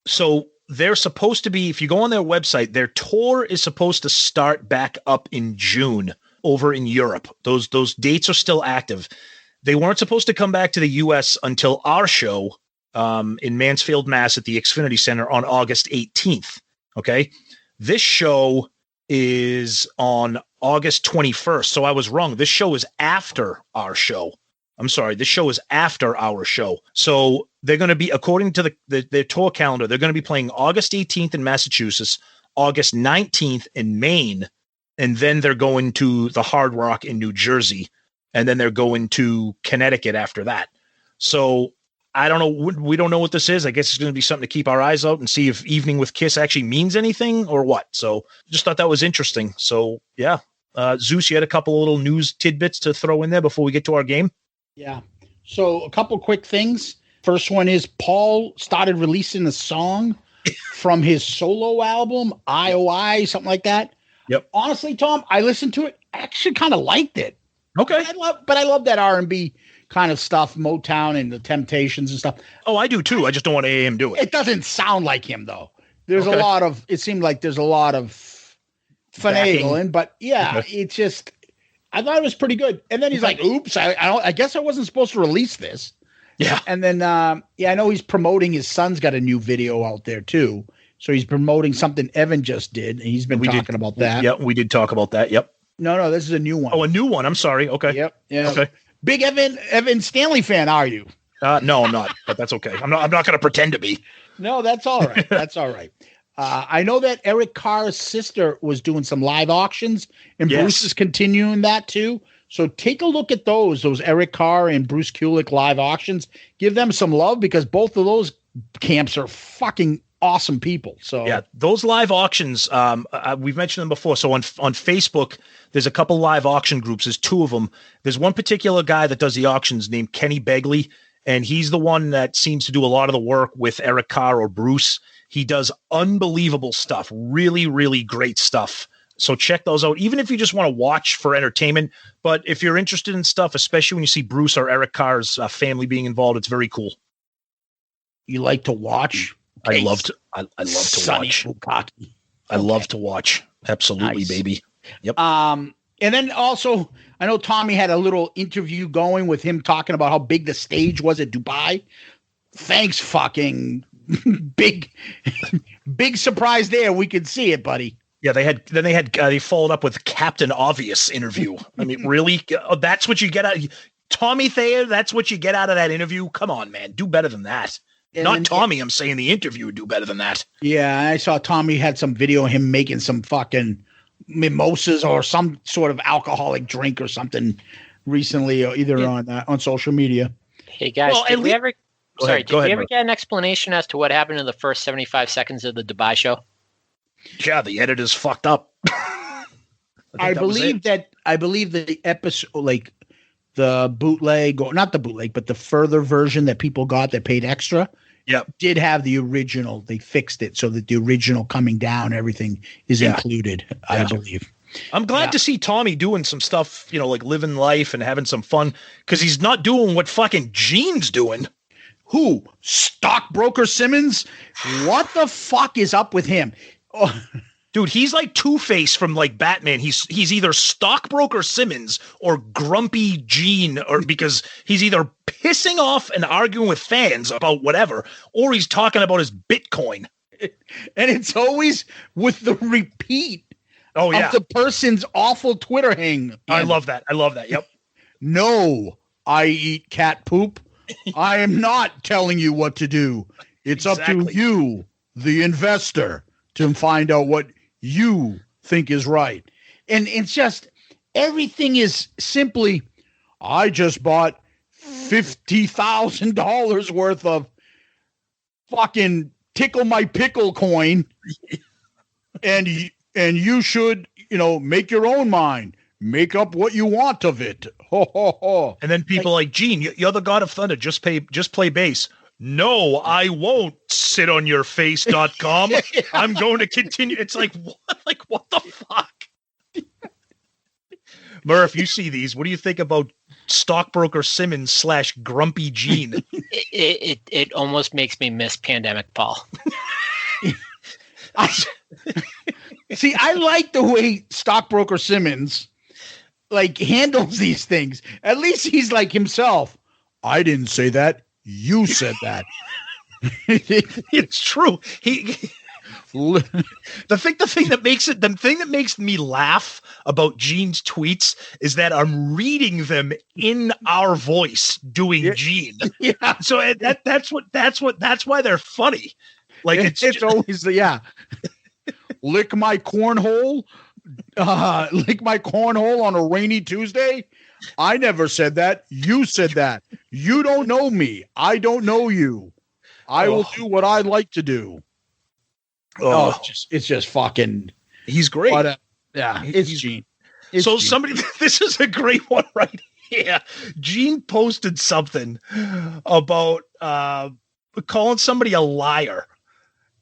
so they're supposed to be, if you go on their website, their tour is supposed to start back up in June over in Europe. Those dates are still active. They weren't supposed to come back to the U.S. until our show in Mansfield, Mass. At the Xfinity Center on August 18th. Okay. This show is on August 21st. So I was wrong. This show is after our show. I'm sorry. This show is after our show. So they're going to be, according to their tour calendar, they're going to be playing August 18th in Massachusetts, August 19th in Maine, and then they're going to the Hard Rock in New Jersey, and then they're going to Connecticut after that. So I don't know. We don't know what this is. I guess it's going to be something to keep our eyes out and see if Evening with Kiss actually means anything or what. So just thought that was interesting. So yeah. Zeus, you had a couple of little news tidbits to throw in there before we get to our game? Yeah. So a couple quick things. First one is Paul started releasing a song from his solo album, IOI, something like that. Yep. Honestly, Tom, I listened to it. I actually kind of liked it. Okay. But I love that R&B kind of stuff, Motown and the Temptations and stuff. Oh, I do too. I just don't want AM do it. It doesn't sound like him though. There's it seemed like there's a lot of finagling, but yeah, it's just, I thought it was pretty good. And then he's like, oops, I guess I wasn't supposed to release this. Yeah. And then, I know he's promoting, his son's got a new video out there too. So he's promoting something Evan just did. And he's been talking about that. Yeah, we did talk about that. Yep. No, this is a new one. Oh, a new one. I'm sorry. Okay. Yep. Yeah. Okay. Big Evan Stanley fan, are you? No, I'm not, but that's okay. I'm not going to pretend to be. No, that's all right. That's all right. I know that Eric Carr's sister was doing some live auctions, and Bruce is continuing that too. So take a look at those Eric Carr and Bruce Kulick live auctions. Give them some love because both of those camps are fucking awesome people. So yeah, those live auctions, we've mentioned them before. So on Facebook, there's a couple live auction groups. There's two of them. There's one particular guy that does the auctions named Kenny Begley, and he's the one that seems to do a lot of the work with Eric Carr or Bruce. He does unbelievable stuff, really, really great stuff. So check those out, even if you just want to watch for entertainment. But if you're interested in stuff, especially when you see Bruce or Eric Carr's family being involved, it's very cool. You like to watch? I love to watch. I love to watch. Absolutely, nice. Baby. Yep. And then also, I know Tommy had a little interview going with him talking about how big the stage was at Dubai. Thanks, fucking big surprise there. We could see it, buddy. Yeah, they followed up with Captain Obvious interview. I mean, really? That's what you get out of Tommy Thayer? That's what you get out of that interview? Come on, man. Do better than that. And not Tommy, I'm saying the interview would do better than that. Yeah, I saw Tommy had some video of him making some fucking mimosas or some sort of alcoholic drink or something recently, or either on social media. Hey guys, did we ever get an explanation as to what happened in the first 75 seconds of the Dubai show? Yeah, the editors fucked up. I believe that the episode, like the bootleg, or not the bootleg, but the further version that people got that paid extra. Yep. Did have the original. They fixed it so that the original coming down, everything is included, I believe. I'm glad to see Tommy doing some stuff, like living life and having some fun, because he's not doing what fucking Gene's doing. Who? Stockbroker Simmons? What the fuck is up with him? Oh. Dude, he's like Two-Face from like Batman. He's either Stockbroker Simmons or Grumpy Gene, or because he's either pissing off and arguing with fans about whatever, or he's talking about his Bitcoin. And it's always with the repeat of the person's awful Twitter hang. I love that. Yep. No, I eat cat poop. I am not telling you what to do. It's up to you, the investor, to find out what you think is right. And it's just, everything is simply, I just bought $50,000 worth of fucking tickle my pickle coin. And you should, make your own mind. Make up what you want of it. Ho, ho, ho. And then people like, Gene, you're the god of thunder. Just play bass. No, I won't sit on your face.com. I'm going to continue. It's like, what? Like, what the fuck? Murph, you see these. What do you think about Stockbroker Simmons / Grumpy Gene? It almost makes me miss Pandemic Paul. See, I like the way Stockbroker Simmons handles these things. At least he's like himself. I didn't say that. You said that. It's true. The thing that makes me laugh about Gene's tweets is that I'm reading them in our voice doing Gene. Yeah. So that's why they're funny. Like it's always lick my cornhole. Lick my cornhole on a rainy Tuesday. I never said that. You said that. You don't know me. I don't know you. I will do what I like to do. It's just fucking. He's great. It's Gene. Somebody, this is a great one right here. Gene posted something about calling somebody a liar,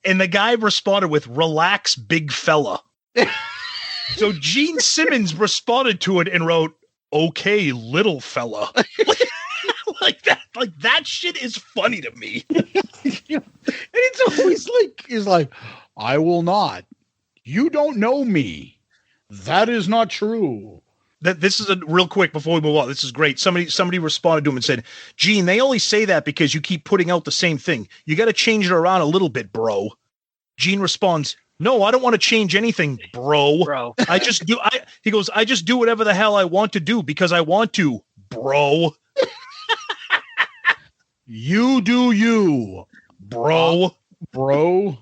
and the guy responded with "Relax, big fella." So Gene Simmons responded to it and wrote, "Okay, little fella." Like that shit is funny to me. And it's always he's like, I will not. You don't know me. That is not true. This is a real quick before we move on. This is great. Somebody responded to him and said, Gene, they only say that because you keep putting out the same thing. You got to change it around a little bit, bro. Gene responds, no, I don't want to change anything, bro. I just do whatever the hell I want to do because I want to, bro. You do you, bro. Bro.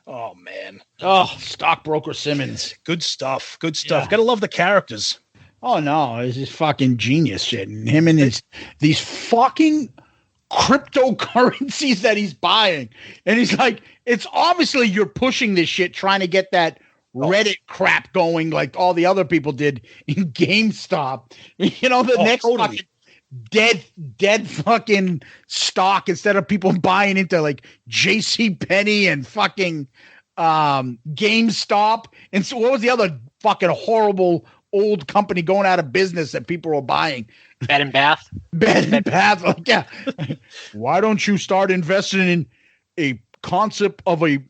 Oh, man. Oh, Stockbroker Simmons. Good stuff. Yeah. Gotta love the characters. Oh, no. It's just fucking genius shit. And him and these fucking cryptocurrencies that he's buying. And he's like, it's obviously you're pushing this shit, trying to get that Reddit crap going like all the other people did in GameStop. Next totally. fucking dead fucking stock instead of people buying into like JCPenney and fucking GameStop. And so what was the other fucking horrible old company going out of business that people were buying? Bed and Bath. Like, yeah. Why don't you start investing in a concept of a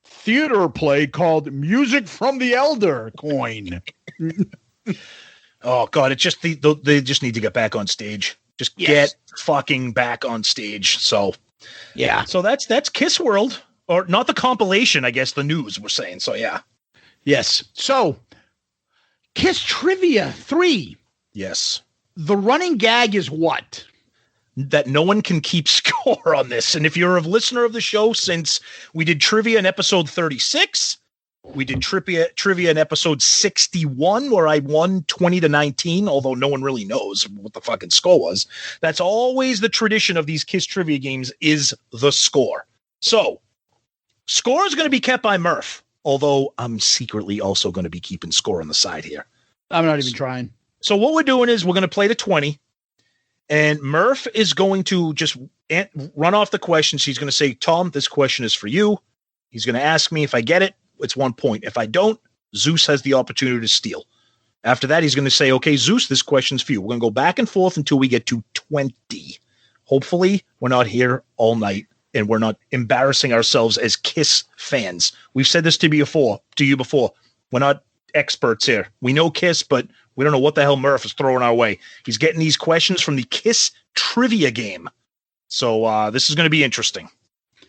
theater play called Music from the Elder coin? Oh God! It's just they just need to get back on stage. Just get fucking back on stage. So yeah. So that's Kiss World, or not the compilation. I guess the news we're saying. So yeah. Yes. So Kiss Trivia 3. Yes. The running gag is what? That no one can keep score on this. And if you're a listener of the show, since we did trivia in episode 36. We did trivia in episode 61 where I won 20-19, although no one really knows what the fucking score was. That's always the tradition of these Kiss trivia games, is the score. So, score is going to be kept by Murph, although I'm secretly also going to be keeping score on the side here. I'm not even trying. So what we're doing is we're going to play to 20. And Murph is going to just run off the questions. He's going to say, Tom, this question is for you. He's going to ask me. If I get it, it's 1 point. If I don't, Zeus has the opportunity to steal. After that, he's going to say, okay, Zeus, this question's for you. We're going to go back and forth until we get to 20. Hopefully, we're not here all night and we're not embarrassing ourselves as Kiss fans. We've said this to you before. We're not experts here. We know Kiss, but we don't know what the hell Murph is throwing our way. He's getting these questions from the Kiss trivia game. So this is going to be interesting.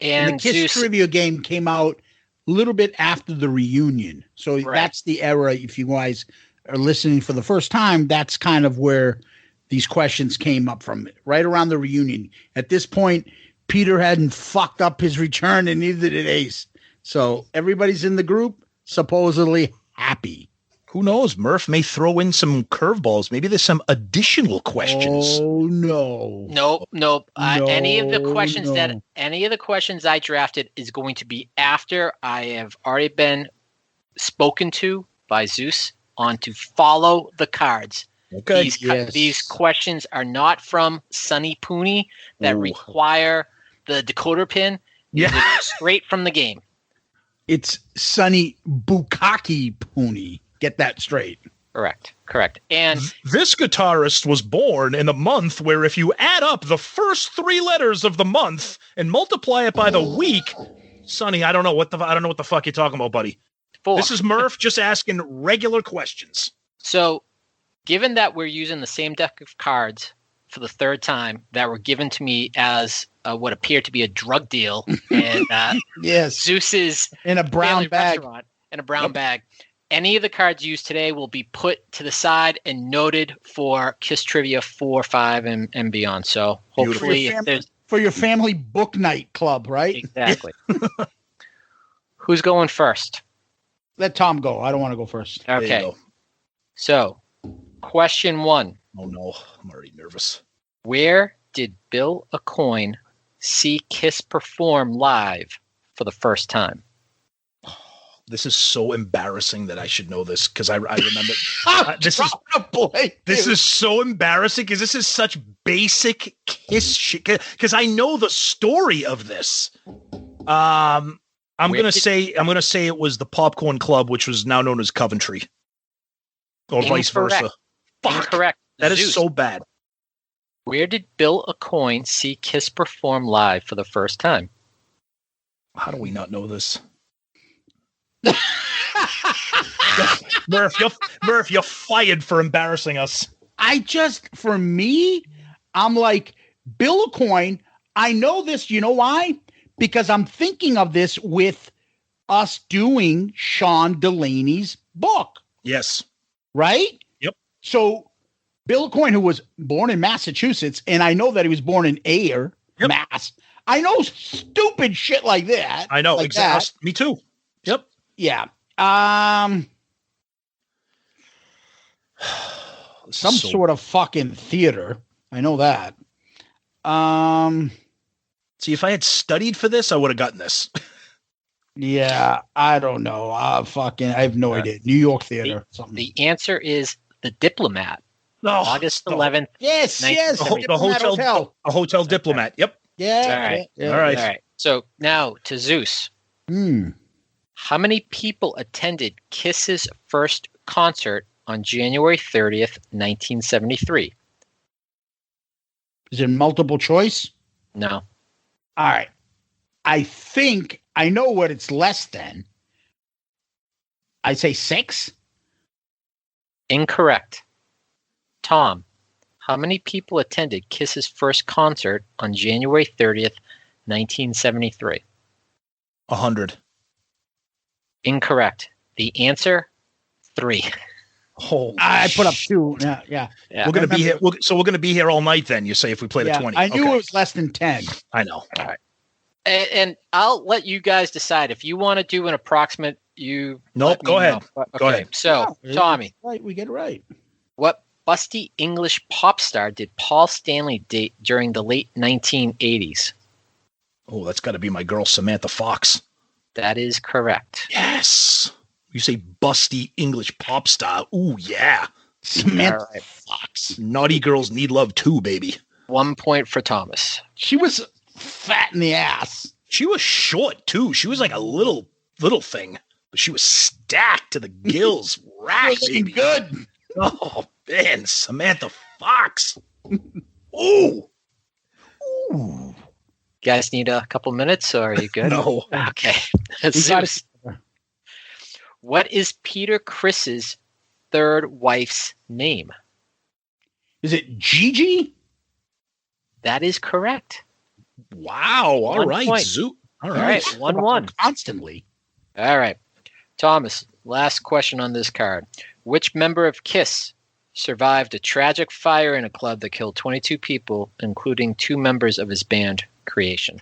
And the Kiss Zeus trivia game came out a little bit after the reunion. So that's the era. If you guys are listening for the first time, that's kind of where these questions came up from, right around the reunion. At this point, Peter hadn't fucked up his return, and neither did Ace. So everybody's in the group supposedly happy. Who knows? Murph may throw in some curveballs. Maybe there's some additional questions. Oh no! Nope. Any of the questions I drafted is going to be after I have already been spoken to by Zeus on to follow the cards. Okay. These questions are not from Sonny Pooney that require the decoder pin. Yeah. They're straight from the game. It's Sonny Bukaki Pooney. Get that straight. Correct. And this guitarist was born in a month where if you add up the first 3 letters of the month and multiply it by the week, Sonny, I don't know what the fuck you're talking about, buddy. 4. This is Murph just asking regular questions. So, given that we're using the same deck of cards for the third time that were given to me as what appeared to be a drug deal, and yes, Zeus's in a brown bag. Bag. Any of the cards used today will be put to the side and noted for Kiss Trivia 4, 5, and beyond. So hopefully, for your family book night club, right? Exactly. Who's going first? Let Tom go. I don't want to go first. Okay. So, question 1. Oh no, I'm already nervous. Where did Bill Aucoin see Kiss perform live for the first time? This is so embarrassing that I should know this because I remember. This is so embarrassing because this is such basic Kiss shit. Because I know the story of this. I'm gonna say it was the Popcorn Club, which was now known as Coventry, or vice versa. Fuck, incorrect. That is so bad. Where did Bill Aucoin see Kiss perform live for the first time? How do we not know this? Murph, you're fired for embarrassing us. For me, I'm like, Bill Aucoin, I know this, you know why? Because I'm thinking of this with us doing Sean Delaney's book. Yes. Right? Yep. So Bill Aucoin, who was born in Massachusetts, and I know that he was born in Ayer, Mass. I know stupid shit like that. I know, like exactly. Me too. Yep. Yeah. Some sort of fucking theater. I know that. See, if I had studied for this, I would have gotten this. Yeah, I don't know. I have no idea. New York Theater. The answer is The Diplomat. Oh, August 11th. Yes. The hotel. A hotel Diplomat. Yep. Yeah. All right. So now to Zeus. How many people attended Kiss's first concert on January 30th, 1973? Is it multiple choice? No. All right. I think I know what it's less than. I say 6. Incorrect. Tom, how many people attended Kiss's first concert on January 30th, 1973? 100. Incorrect. The answer, 3. Oh, I put up 2. Yeah. We're gonna be here. We're gonna be here all night. Then you say if we play the 20. I knew it was less than 10. I know. All right. And I'll let you guys decide if you want to do an approximate. Nope. Go ahead. Okay. Go ahead. So, Tommy, Right, we get it right. What busty English pop star did Paul Stanley date during the late 1980s? Oh, that's got to be my girl Samantha Fox. That is correct. Yes. You say busty English pop star. Ooh, yeah. Samantha Fox. Naughty girls need love too, baby. 1 point for Thomas. She was fat in the ass. She was short too. She was like a little thing, but she was stacked to the gills. Rack, baby. Good. Oh man, Samantha Fox. Ooh. You guys need a couple minutes, or are you good? No. Okay. Zeus. What is Peter Criss's third wife's name? Is it Gigi? That is correct. Wow. All 1 right, point. Zoo. All All right. right, 1-1. Constantly. All right. Thomas, last question on this card. Which member of KISS survived a tragic fire in a club that killed 22 people, including 2 members of his band, Creation?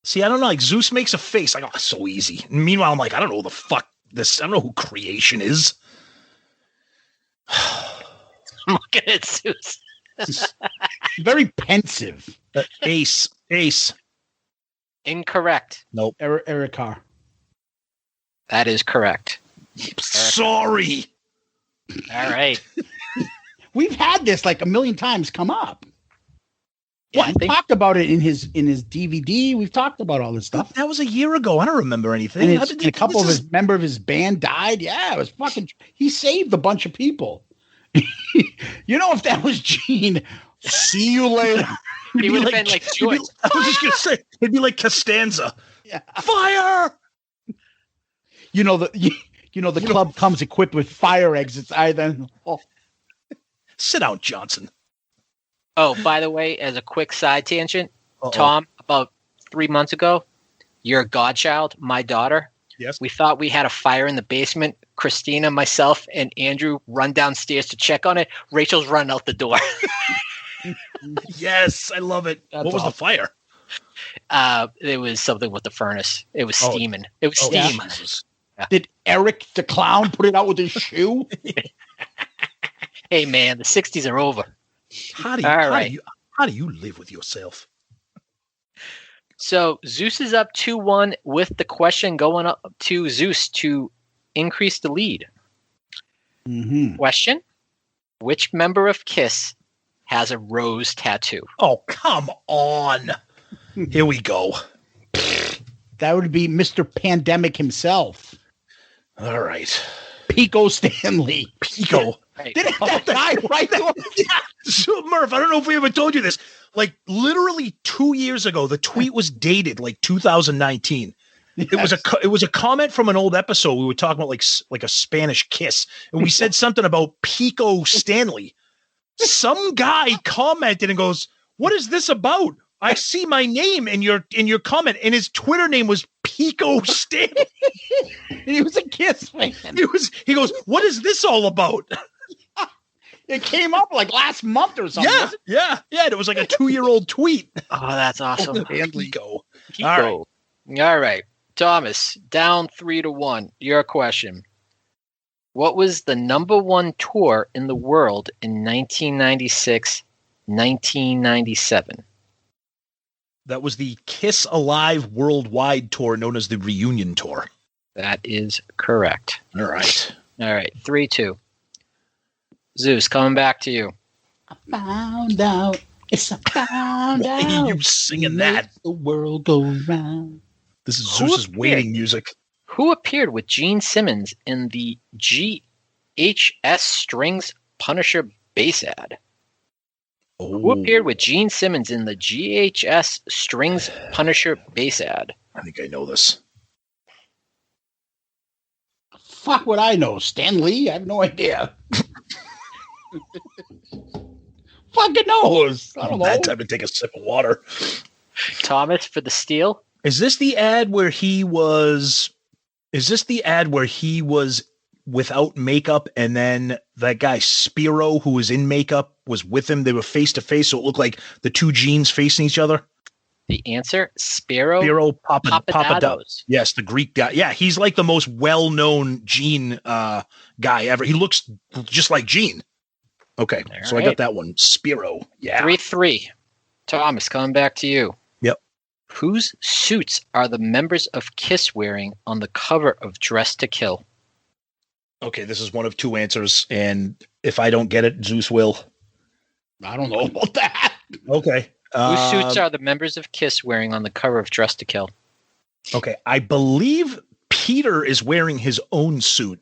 See, I don't know. Like Zeus makes a face like, oh, so easy. And meanwhile, I'm like, I don't know who the fuck this. I don't know who Creation is. I'm looking at Zeus. Very pensive. Ace. Incorrect. Nope. Eric Carr. That is correct. Sorry. All right. We've had this like a million times come up. Yeah, Well, we talked about it in his DVD. We've talked about all this stuff. That was a year ago. I don't remember anything. And a couple of his member of his band died. Yeah, it was fucking. He saved a bunch of people. You know, if that was Gene, see you later. He would have been like George. I was just gonna say it'd be like Costanza. Yeah. Fire. You know the club comes equipped with fire exits. Sit down, Johnson. Oh, by the way, as a quick side tangent, Uh-oh. Tom, about 3 months ago, your godchild, my daughter, Yes. we thought we had a fire in the basement. Christina, myself, and Andrew run downstairs to check on it. Rachel's running out the door. Yes, I love it. That's what was the fire? It was something with the furnace. It was Oh. steaming. It was Oh, steam. Jesus. Did Eric the clown put it out with his shoe? Hey, man, the 60s are over. How do you live with yourself? So Zeus is up 2-1 with the question going up to Zeus to increase the lead. Mm-hmm. Question: which member of KISS has a rose tattoo? Oh, come on. Here we go. That would be Mr. Pandemic himself, All right. Pico Stanley. Pico. Right. Did that guy right there? So, Murph, I don't know if we ever told you this. Like, literally 2 years ago, the tweet was dated like 2019. It was a comment from an old episode. We were talking about like a Spanish kiss, and we said something about Pico Stanley. Some guy commented and goes, "What is this about? I see my name in your comment," and his Twitter name was Pico Stanley. And he was a KISS fan. He goes, "What is this all about?" It came up like last month or something. Yeah. It was like a 2-year-old tweet. Oh, that's awesome. Pico. All right. Thomas, down 3-1. Your question. What was the #1 tour in the world in 1996, 1997? That was the Kiss Alive Worldwide tour known as the Reunion Tour. That is correct. All right. 3-2. Zeus, coming back to you. I found out. It's a found Why out. are you singing that? Makes the world go round. This is Who Zeus's appeared? waiting music. Who appeared with Gene Simmons in the GHS Strings Punisher bass ad? Who appeared with Gene Simmons in the GHS Strings Punisher bass ad? I think I know this. Fuck what I know. Stan Lee? I have no idea. Fucking knows. I don't know. Bad time to take a sip of water. Thomas for the steal? Is this the ad where he was without makeup, and then that guy Spiro, who was in makeup, was with him? They were face to face, so it looked like the two Genes facing each other. The answer, Spiro Papadopoulos. Yes, the Greek guy. Yeah, he's like the most well-known Gene guy ever. He looks just like Gene. Okay, so right. I got that one. Spiro. Yeah. 3-3. Thomas, coming back to you. Yep. Whose suits are the members of KISS wearing on the cover of Dress to Kill? Okay, this is one of two answers, and if I don't get it, Zeus will. I don't know about that. Okay. Whose suits are the members of KISS wearing on the cover of Dress to Kill? Okay. I believe Peter is wearing his own suit.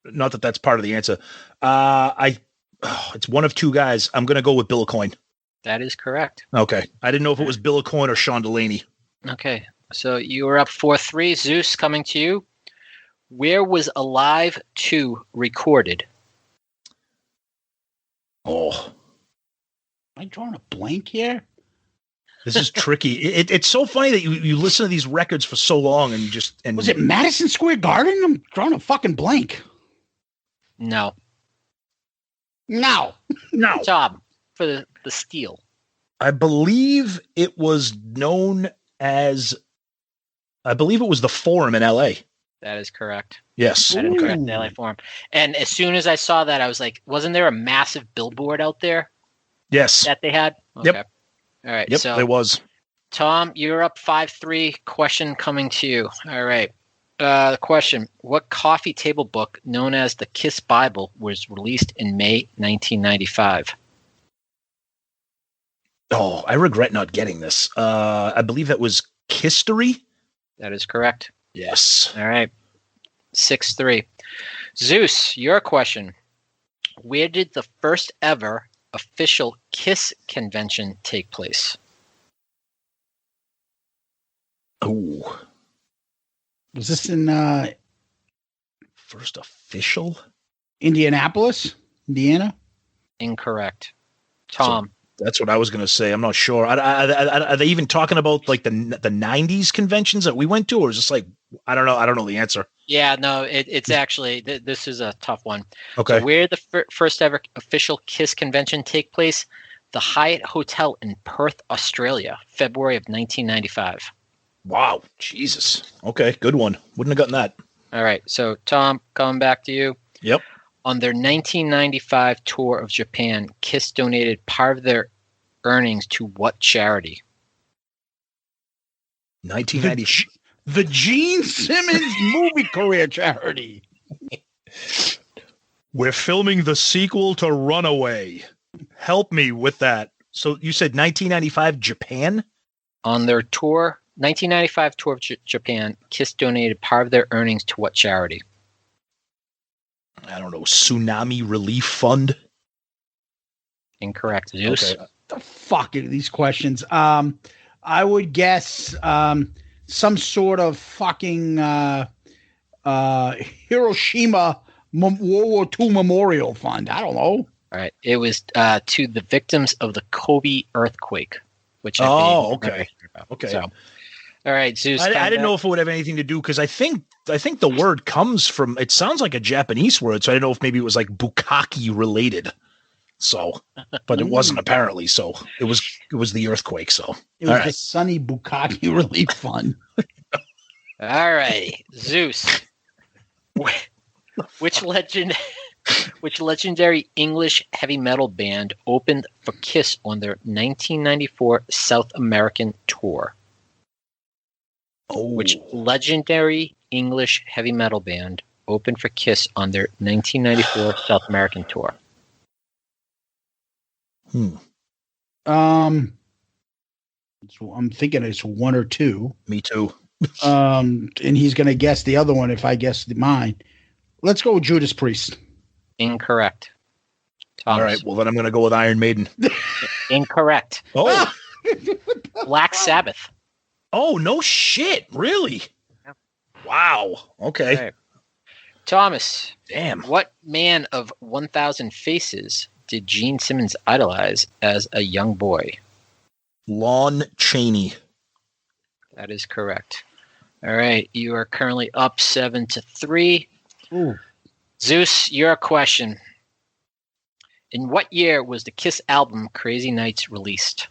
Not that that's part of the answer. It's one of two guys. I'm going to go with Bill Coyne. That is correct. Okay. I didn't know if it was Bill Coyne or Sean Delaney. Okay. So you were up 4-3. Zeus, coming to you. Where was Alive 2 recorded? Oh. Am I drawing a blank here? This is tricky. It's so funny that you listen to these records for so long and was it Madison Square Garden? I'm drawing a fucking blank. No. Tom, for the steal. I believe it was known as, I believe it was the Forum in LA. That is correct. Yes. That is correct. The LA Forum. And as soon as I saw that, I was like, wasn't there a massive billboard out there? Yes. That they had? Okay. Yep. All right. Yep, so there was. Tom, you're up 5-3. Question coming to you. All right. The question: what coffee table book known as the KISS Bible was released in May 1995? Oh, I regret not getting this. I believe that was Kisstory. That is correct. Yes. All right. 6-3. Zeus, your question: where did the first ever official KISS convention take place? Oh. was this in First official? Indianapolis, Indiana? Incorrect. Tom. So that's what I was going to say. I'm not sure. Are they even talking about like the 90s conventions that we went to, or is this like, I don't know. I don't know the answer. Yeah, no, it's actually, this is a tough one. Okay. So where did the first ever official KISS convention take place? The Hyatt Hotel in Perth, Australia, February of 1995. Wow. Jesus. Okay. Good one. Wouldn't have gotten that. All right. So, Tom, coming back to you. Yep. On their 1995 tour of Japan, KISS donated part of their earnings to what charity? 1990. The Gene Simmons movie career charity. We're filming the sequel to Runaway. Help me with that. So you said 1995 Japan? On their tour, 1995 tour of Japan, KISS donated part of their earnings to what charity? I don't know. Tsunami Relief Fund? Incorrect. Zeus? Okay. The fuck are these questions? I would guess some sort of fucking Hiroshima World War II Memorial Fund. I don't know. All right. It was to the victims of the Kobe earthquake, which okay. Okay. So, all right, Zeus. I didn't know if it would have anything to do because I think the word comes from. It sounds like a Japanese word, so I didn't know if maybe it was like bukkake related. So, but it wasn't apparently. So it was the earthquake. So it was the Sunny Bukkake Relief Fund. All right, Zeus. Which legendary English heavy metal band opened for KISS on their 1994 South American tour? Oh. Which legendary English heavy metal band opened for KISS on their 1994 South American tour? I'm thinking it's one or two. Me too. And he's going to guess the other one if I guess mine. Let's go with Judas Priest. Incorrect. Thomas. All right. Well, then I'm going to go with Iron Maiden. Incorrect. Oh. Black Sabbath. Oh, no shit. Really? Yeah. Wow. Okay. Right. Thomas. Damn. What man of 1,000 faces did Gene Simmons idolize as a young boy? Lon Chaney. That is correct. All right. You are currently up 7-3. Ooh. Zeus, your question. In what year was the KISS album Crazy Nights released?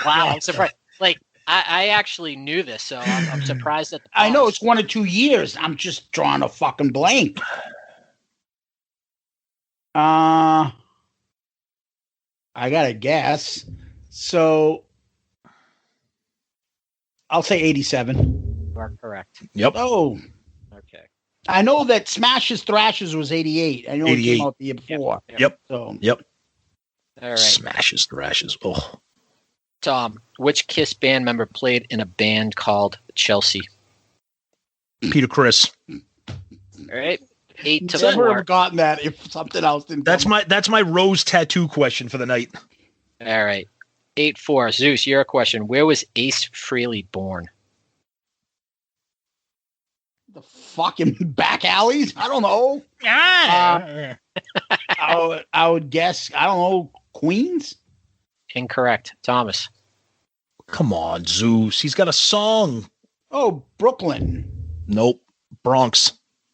Wow, I'm surprised. Like, I actually knew this, so I'm surprised that. I know it's 1 or 2 years. I'm just drawing a fucking blank. I gotta guess. So I'll say 87. You are correct. Yep. Oh, Okay. I know that Smashes Thrashes was 88. I know it came out the year before. Yep. So. Yep. All right. Smashes Thrashes. Oh. Tom, which Kiss band member played in a band called Chelsea? Peter Criss. All right. 8 to Never 4. have gotten that if something else didn't. That's my rose tattoo question for the night. All right. 8-4. Zeus, your question. Where was Ace Frehley born? The fucking back alleys. I don't know. I would guess. I don't know. Queens. Incorrect. Thomas. Come on, Zeus. He's got a song. Oh, Brooklyn. Nope. Bronx.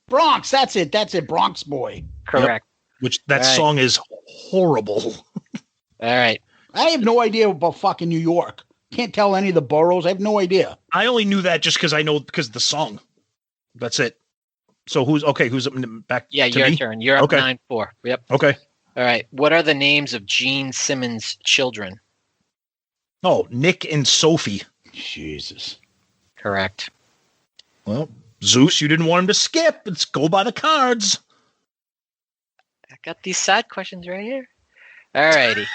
Bronx. That's it. Bronx Boy. Correct. Yep. Which that song is horrible. All right. I have no idea about fucking New York. Can't tell any of the boroughs. I have no idea. I only knew that just because of the song. That's it. So who's up back? Yeah, to your me? turn. You're up 9-4. Yep. Okay. All right. What are the names of Gene Simmons' children? Oh, Nick and Sophie. Jesus. Correct. Well, Zeus, you didn't want him to skip. Let's go by the cards. I got these side questions right here. All righty.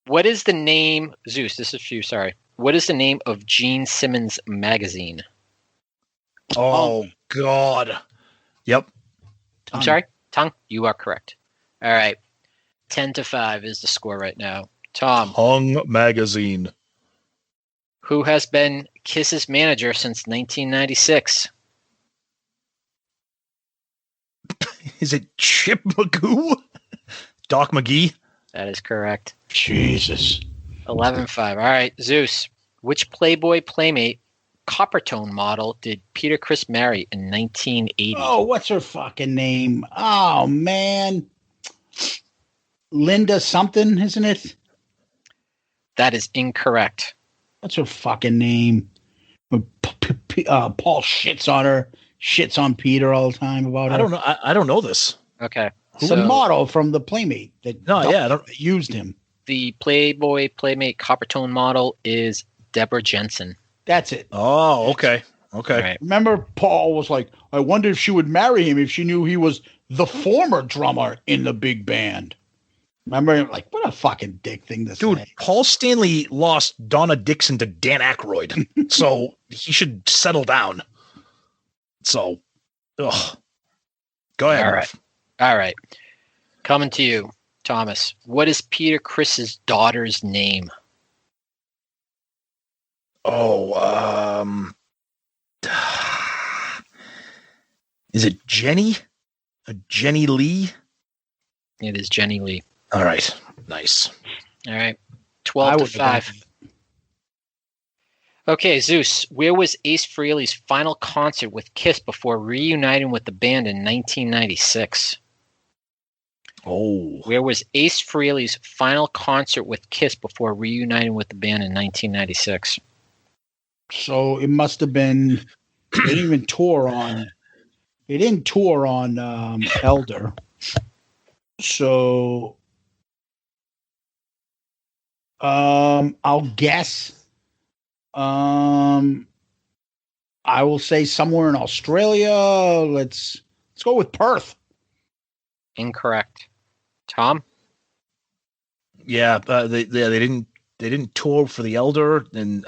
What is the name, Zeus? This is for you. Sorry. What is the name of Gene Simmons' magazine? Oh God. Yep. I'm sorry. Tongue. You are correct. All right. 10-5 is the score right now. Tom. Hung Magazine. Who has been Kiss's manager since 1996? Is it Chip Magoo? Doc McGee? That is correct. Jesus. 11-5. All right, Zeus. Which Playboy Playmate Coppertone model did Peter Criss marry in 1980? Oh, what's her fucking name? Oh, man. Linda something, isn't it? That is incorrect. What's her fucking name? Paul shits on her. Shits on Peter all the time about her. I don't know. I don't know this. Okay. The model from the Playmate that used him. The Playboy Playmate Coppertone model is Deborah Jensen. That's it. Oh, okay. Okay. Right. Remember, Paul was like, I wonder if she would marry him if she knew he was the former drummer in the big band. Remember, like, what a fucking dick thing to Dude, say. Paul Stanley lost Donna Dixon to Dan Aykroyd, so he should settle down. So, ugh. Go ahead. All right. All right. Coming to you, Thomas. What is Peter Criss's daughter's name? Oh, is it Jenny? Jenny Lee? It is Jenny Lee. All right. Nice. All right. 12-5. Okay, Zeus. Where was Ace Frehley's final concert with Kiss before reuniting with the band in 1996? Oh. Where was Ace Frehley's final concert with Kiss before reuniting with the band in 1996? So it must have been. They didn't even tour on. They didn't tour on Elder. So I'll guess. I will say somewhere in Australia. Let's go with Perth. Incorrect. Tom? Yeah, they didn't tour for the Elder, and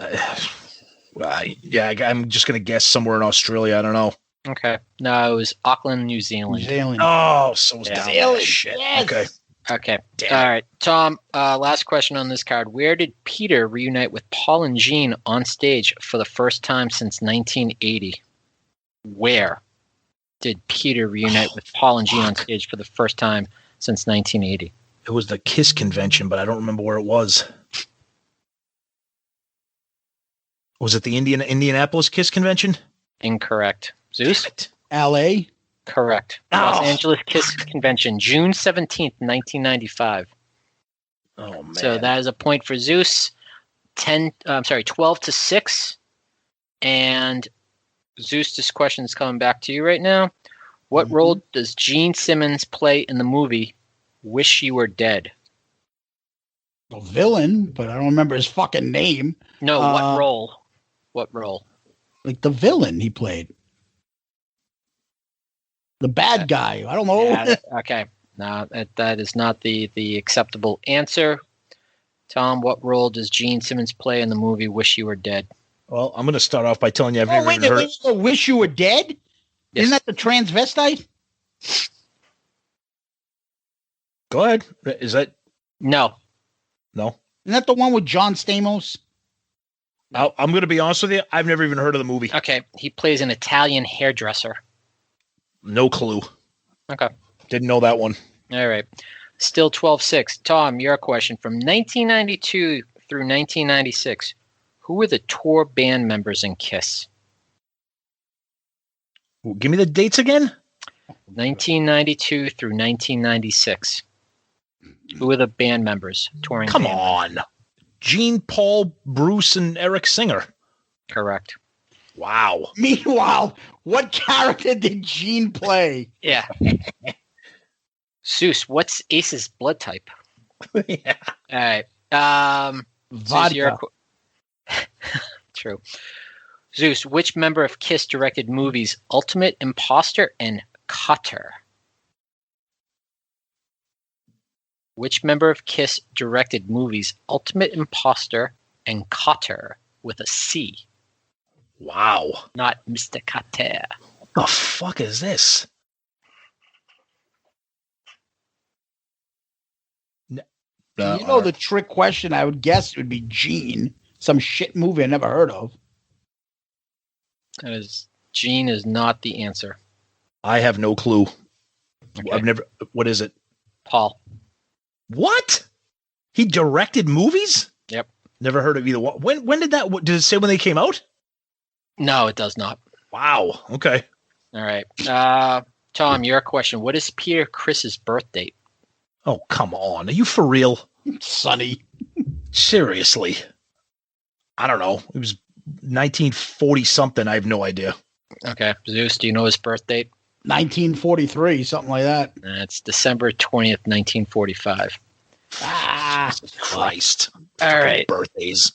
I'm just gonna guess somewhere in Australia. I don't know. Okay. No, it was Auckland, New Zealand. Oh, so it was down there. Shit. Yes. Okay. Okay. Damn. All right. Tom, last question on this card. Where did Peter reunite with Paul and Gene on stage for the first time since 1980? Where did Peter reunite with Paul and Gene on stage for the first time since 1980? It was the Kiss convention, but I don't remember where it was. Was it the Indianapolis Kiss convention? Incorrect. Zeus? L.A. Correct. Los Angeles Kiss convention, June 17th, 1995. Oh man! So that is a point for Zeus. 12-6. And Zeus, this question is coming back to you right now. What role does Gene Simmons play in the movie Wish You Were Dead? A villain, but I don't remember his fucking name. No, what role? What role? Like the villain he played. The bad guy. I don't know. Yeah, okay. No, that is not the acceptable answer. Tom, what role does Gene Simmons play in the movie Wish You Were Dead? Well, I'm going to start off by telling you I've never even heard. Wait, Wish You Were Dead? Yes. Isn't that the transvestite? Go ahead. Is that No. no? Isn't that the one with John Stamos? I'm going to be honest with you. I've never even heard of the movie. Okay. He plays an Italian hairdresser. No clue. Okay. Didn't know that one. All right. Still 12-6. Tom, your question. From 1992 through 1996, who were the tour band members in KISS? Give me the dates again. 1992 through 1996. Who were the band members touring? Come band on. members? Gene, Paul, Bruce, and Eric Singer. Correct. Wow. Meanwhile, what character did Gene play? Yeah. Zeus, what's Ace's blood type? Yeah. All right. Zeus, Vodka. True. Zeus, which member of KISS directed movies Ultimate Imposter and Cutter? Which member of KISS directed movies Ultimate Imposter and Cutter with a C? Wow. Not Mr. Cutter. What the fuck is this? You know the trick question, I would guess it would be Gene. Some shit movie I never heard of. That is, Gene is not the answer. I have no clue. Okay. I've never. What is it? Paul. What? He directed movies? Yep. Never heard of either one. When did that? Did it say when they came out? No, it does not. Wow. Okay. All right. Tom, your question. What is Peter Chris's birth date? Oh, come on. Are you for real? Sonny. Seriously. I don't know. It was 1940 something. I have no idea. Okay. Zeus, do you know his birth date? 1943, something like that. It's December 20th, 1945. Ah, Jesus Christ. All Fucking right. Birthdays.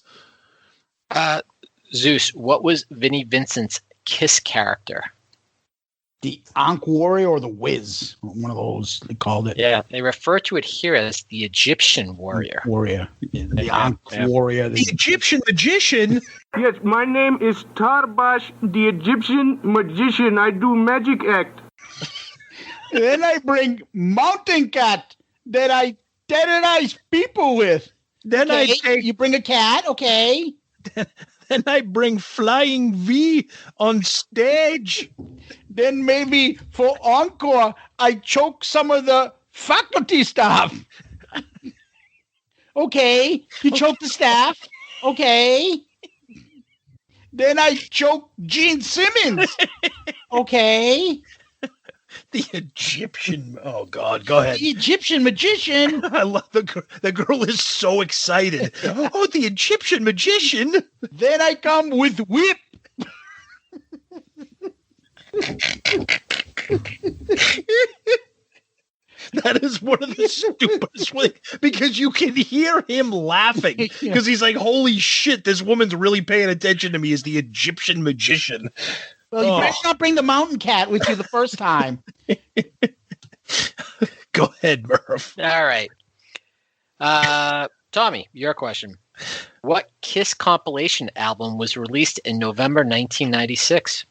Zeus, what was Vinnie Vincent's KISS character? the Ankh Warrior or the Wiz, one of those they called it. Yeah, they refer to it here as the Egyptian warrior. The Ankh Warrior. The Egyptian magician. Yes, my name is Tarbash, the Egyptian magician. I do magic act. Then I bring Mountain Cat that I terrorize people with. Then you bring a cat, okay? Then I bring Flying V on stage. Then maybe for encore, I choke some of the faculty staff. Okay, you choke the staff. Okay. Then I choke Gene Simmons. Okay. The Egyptian. Oh God, go ahead. The Egyptian magician. I love the girl is so excited. Oh, the Egyptian magician. Then I come with whip. That is one of the stupidest things because you can hear him laughing because he's like, "Holy shit, this woman's really paying attention to me." As the Egyptian magician. Well, you better not bring the mountain cat with you the first time. Go ahead, Murph. All right. Tommy, your question. What KISS compilation album was released in November 1996?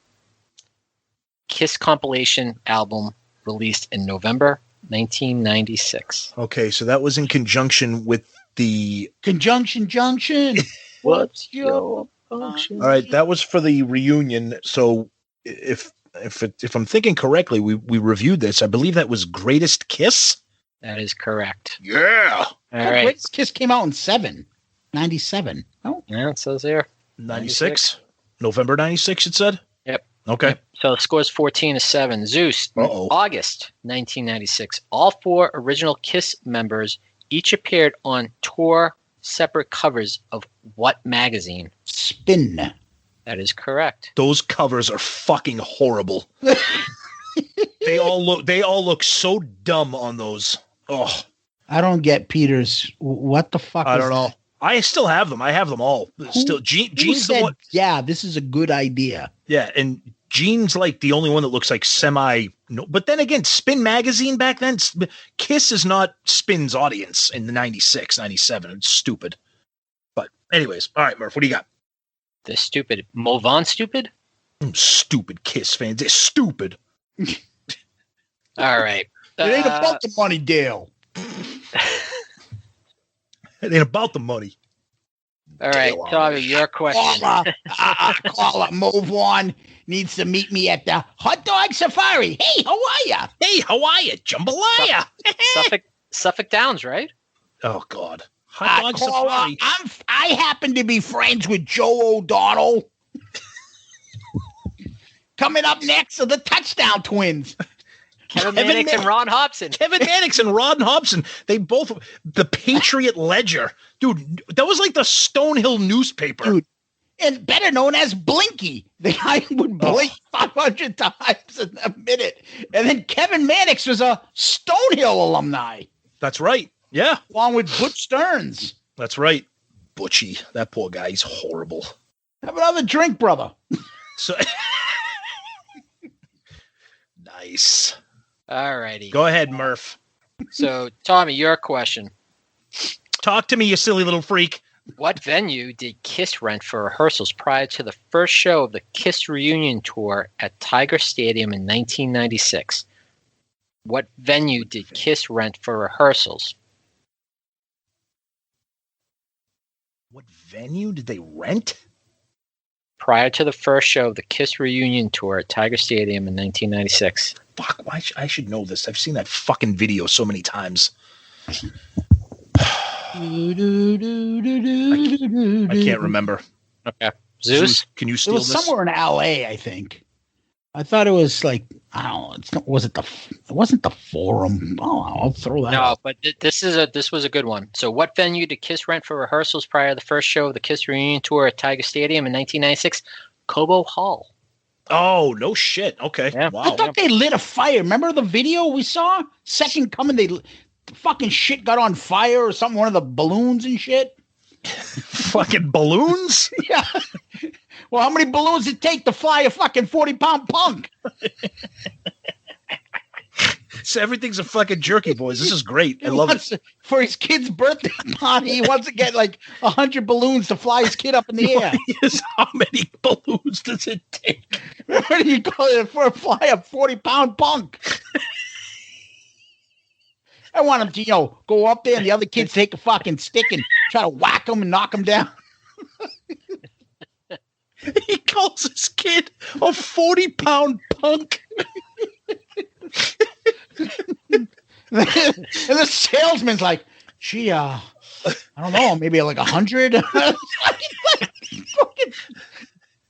KISS compilation album released in November 1996. Okay, so that was in conjunction with the Conjunction Junction. What's your function? All right, that was for the reunion. So if I'm thinking correctly, we reviewed this. I believe that was Greatest Kiss. That is correct. Yeah. All right. Greatest Kiss came out in 97. Oh, Yeah, it says here. 96. November 96, it said? Yep. Okay. So the score is 14-7. Zeus, Uh-oh. August 1996. All four original KISS members each appeared on tour separate covers of what magazine? Spin. That is correct. Those covers are fucking horrible. They all look so dumb on those. Oh, I don't get Peter's. What the fuck? I is don't know. that? I still have them. I have them all. Still, Who Gene's said, the one. yeah, this is a good idea. Yeah, and Gene's like the only one that looks like semi. No, but then again, Spin magazine back then, Kiss is not Spin's audience in the 96, 97. It's stupid. But anyways, all right, Murph, what do you got? The stupid Movan stupid? Stupid Kiss fans. They're stupid. All right. It ain't about the money, Dale. It ain't about the money. All right, Tommy, your question. Caller, move on. Needs to meet me at the hot dog safari. Hey, how are ya? Hey, how are you? Jambalaya. Suffolk Downs, right? Oh, God. Hot dog safari. I happen to be friends with Joe O'Donnell. Coming up next are the Touchdown Twins. Kevin Mannix and Ron Hobson. Kevin Mannix and Ron Hobson. They both, the Patriot Ledger. Dude, that was like the Stonehill newspaper. Dude, and better known as Blinky. The guy would blink 500 times in a minute. And then Kevin Mannix was a Stonehill alumni. That's right. Yeah. Along with Butch Stearns. That's right. Butchie. That poor guy. He's horrible. Have another drink, brother. So nice. All righty. Go ahead, Murph. So, Tommy, your question. Talk to me, you silly little freak. What venue did Kiss rent for rehearsals prior to the first show of the Kiss reunion tour at Tiger Stadium in 1996? What venue did Kiss rent for rehearsals? What venue did they rent? Prior to the first show of the Kiss reunion tour at Tiger Stadium in 1996. Fuck, why I should know this. I've seen that fucking video so many times. I can't remember. Okay. Zeus? Can you steal this? It was somewhere in LA, I think. I thought it was like, I don't know. It wasn't the Forum. Oh, I'll throw that out. But this was a good one. So what venue did Kiss rent for rehearsals prior to the first show of the Kiss reunion tour at Tiger Stadium in 1996? Cobo Hall. Oh, no shit. Okay. Yeah. Wow. I thought they lit a fire. Remember the video we saw? Second Coming, the fucking shit got on fire or something. One of the balloons and shit. Fucking balloons? Yeah. Well, how many balloons did it take to fly a fucking 40-pound punk? So everything's a fucking jerky, boys. This is great. I love it. For his kid's birthday party, he wants to get like 100 balloons to fly his kid up in the air. How many balloons does it take? What do you call it for fly a 40-pound punk? I want him to, go up there and the other kids take a fucking stick and try to whack him and knock him down. He calls his kid a 40-pound punk. And the salesman's like, gee, I don't know, maybe like 100.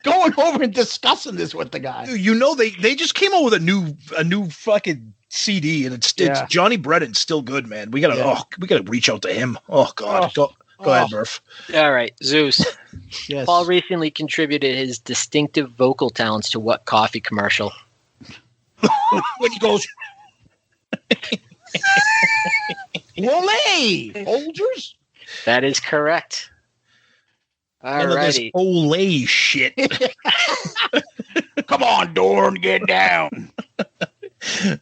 Going over and discussing this with the guy. They just came out with a new fucking CD, and it's Johnny Bredden's still good, man. We gotta reach out to him. Oh God, go ahead, Murph. All right, Zeus. Yes. Paul recently contributed his distinctive vocal talents to what coffee commercial? When he goes, Olay, Folgers? That is correct. All righty. Olay shit. Come on, Dorn, get down.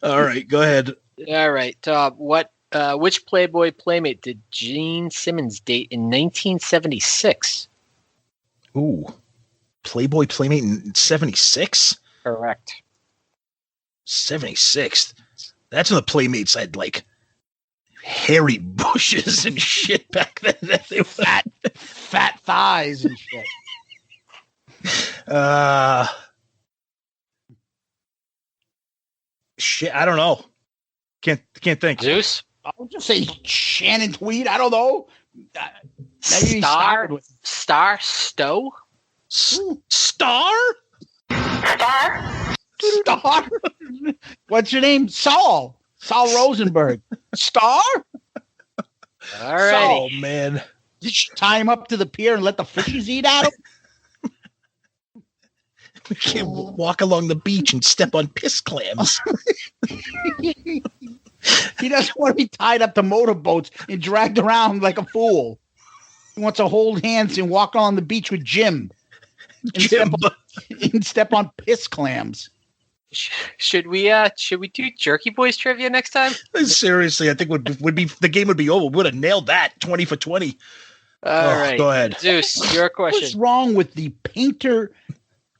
All right, go ahead. All right, Tom. Which Playboy Playmate did Gene Simmons date in 1976? Ooh, Playboy Playmate in 76? Correct. 76. That's when the Playmates had like hairy bushes and shit back then. They were fat thighs and shit. Shit, I don't know. Can't think. Zeus? I'll just say Shannon Tweed. I don't know. Star Stowe? Star? What's your name? Saul Rosenberg. Star? All right. Oh, man. Did you tie him up to the pier and let the fishes eat at him? We can't walk along the beach and step on piss clams. He doesn't want to be tied up to motorboats and dragged around like a fool. He wants to hold hands and walk on the beach with Jim. and step on piss clams. Should we do Jerky Boys trivia next time? Seriously, I think would be the game would be over. We would have nailed that 20 for 20. All right, go ahead, Zeus. Your question. What's wrong with the painter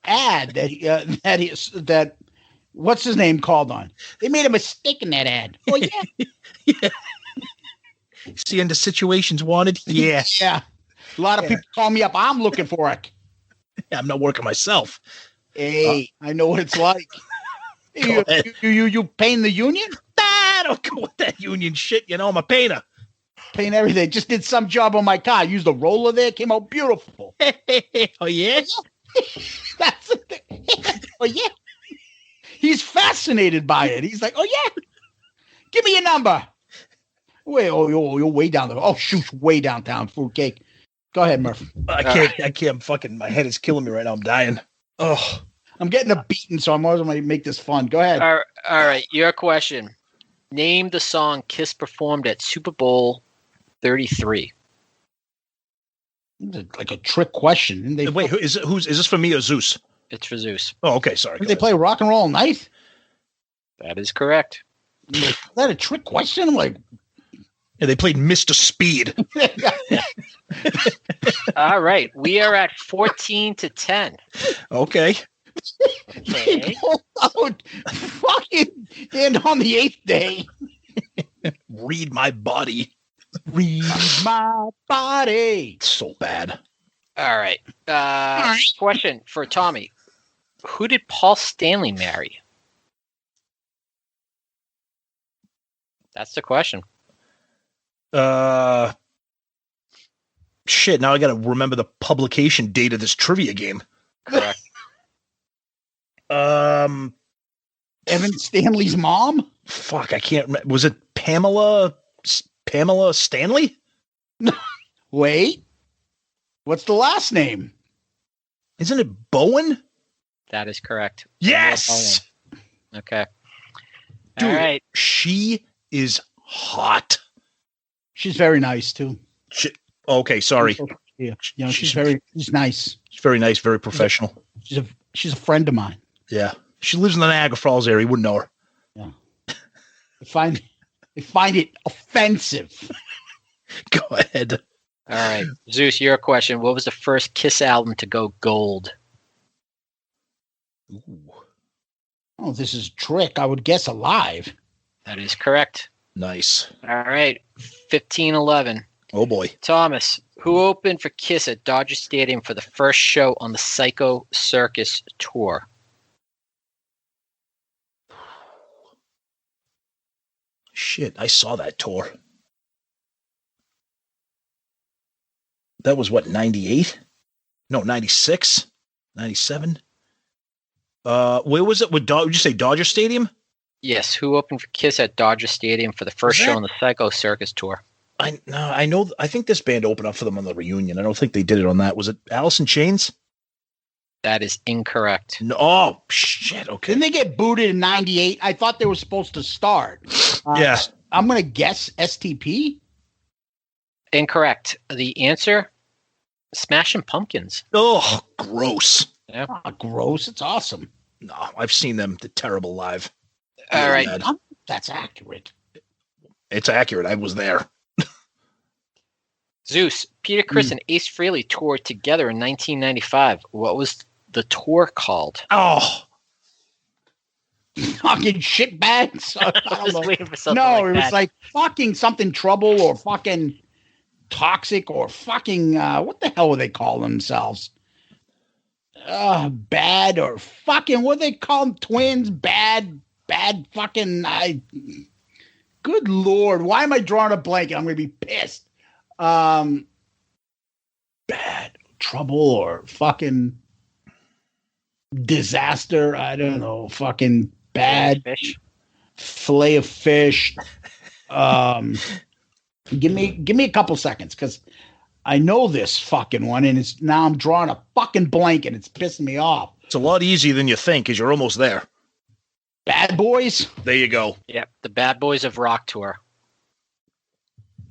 ad that what's his name called on? They made a mistake in that ad. Oh yeah, yeah. See into situations wanted. Yeah, yeah. A lot of people call me up. I'm looking for it. Yeah, I'm not working myself. Hey, I know what it's like. You paint the union? I don't go with that union shit. You know, I'm a painter. Paint everything. Just did some job on my car. Used a roller there. Came out beautiful. Oh, yeah? That's the thing. Oh, yeah. He's fascinated by it. He's like, oh, yeah. Give me your number. Wait, you're way down there. Oh, shoot, way downtown. Fruitcake. Go ahead, Murph. I can't. I'm fucking, my head is killing me right now. I'm dying. Oh. I'm getting a beating, so I'm always going to make this fun. Go ahead. All right, your question. Name the song Kiss performed at Super Bowl 33. Like a trick question. Wait, is this for me or Zeus? It's for Zeus. Oh, okay, sorry. Did they play Rock and Roll Night? That is correct. Is that a trick question? I'm like, yeah, they played Mr. Speed. All right, we are at 14-10. Okay. They pulled out fucking in on the 8th day. Read my body. Read my body. So bad. All right. Question for Tommy. Who did Paul Stanley marry? That's the question. Shit, now I gotta remember the publication date of this trivia game. Correct. Evan Stanley's mom? Fuck, I can't remember. Was it Pamela Stanley? Wait. What's the last name? Isn't it Bowen? That is correct. Yes. Okay. Dude, all right. She is hot. She's very nice too. Okay, sorry. Yeah, she's nice. She's very nice, very professional. She's a friend of mine. Yeah. She lives in the Niagara Falls area. You wouldn't know her. Yeah. I find it offensive. Go ahead. All right. Zeus, your question. What was the first Kiss album to go gold? Ooh. Oh, this is a trick. I would guess Alive. That is correct. Nice. All right. 15-11. Oh, boy. Thomas, who opened for Kiss at Dodger Stadium for the first show on the Psycho Circus tour? Shit, I saw that tour. That was what, 98? No, 96? 97? Where was it? Did you say Dodger Stadium? Yes, who opened for Kiss at Dodger Stadium for the first show on the Psycho Circus tour? I think this band opened up for them on the reunion. I don't think they did it on that. Was it Alice in Chains? That is incorrect. No, oh, shit. Okay. Didn't they get booted in 98? I thought they were supposed to start. Yeah. I'm going to guess STP. Incorrect. The answer, Smashing Pumpkins. Oh, gross. Yeah. Oh, gross. It's awesome. No, I've seen them. They're terrible live. All right. That's accurate. It's accurate. I was there. Zeus, Peter Criss and Ace Frehley toured together in 1995. What was the tour called? Oh. Fucking shitbags. I was waiting for something it was like fucking something trouble or fucking toxic or fucking what the hell would they call themselves? Bad or fucking what do they call them? Twins? Bad fucking good Lord, why am I drawing a blank? I'm gonna be pissed. Bad trouble or fucking disaster. I don't know. Fucking bad fish. Fillet of fish. Give me a couple seconds because I know this fucking one, and it's now I'm drawing a fucking blank, and it's pissing me off. It's a lot easier than you think, because you're almost there. Bad Boys. There you go. Yep, the Bad Boys of Rock tour.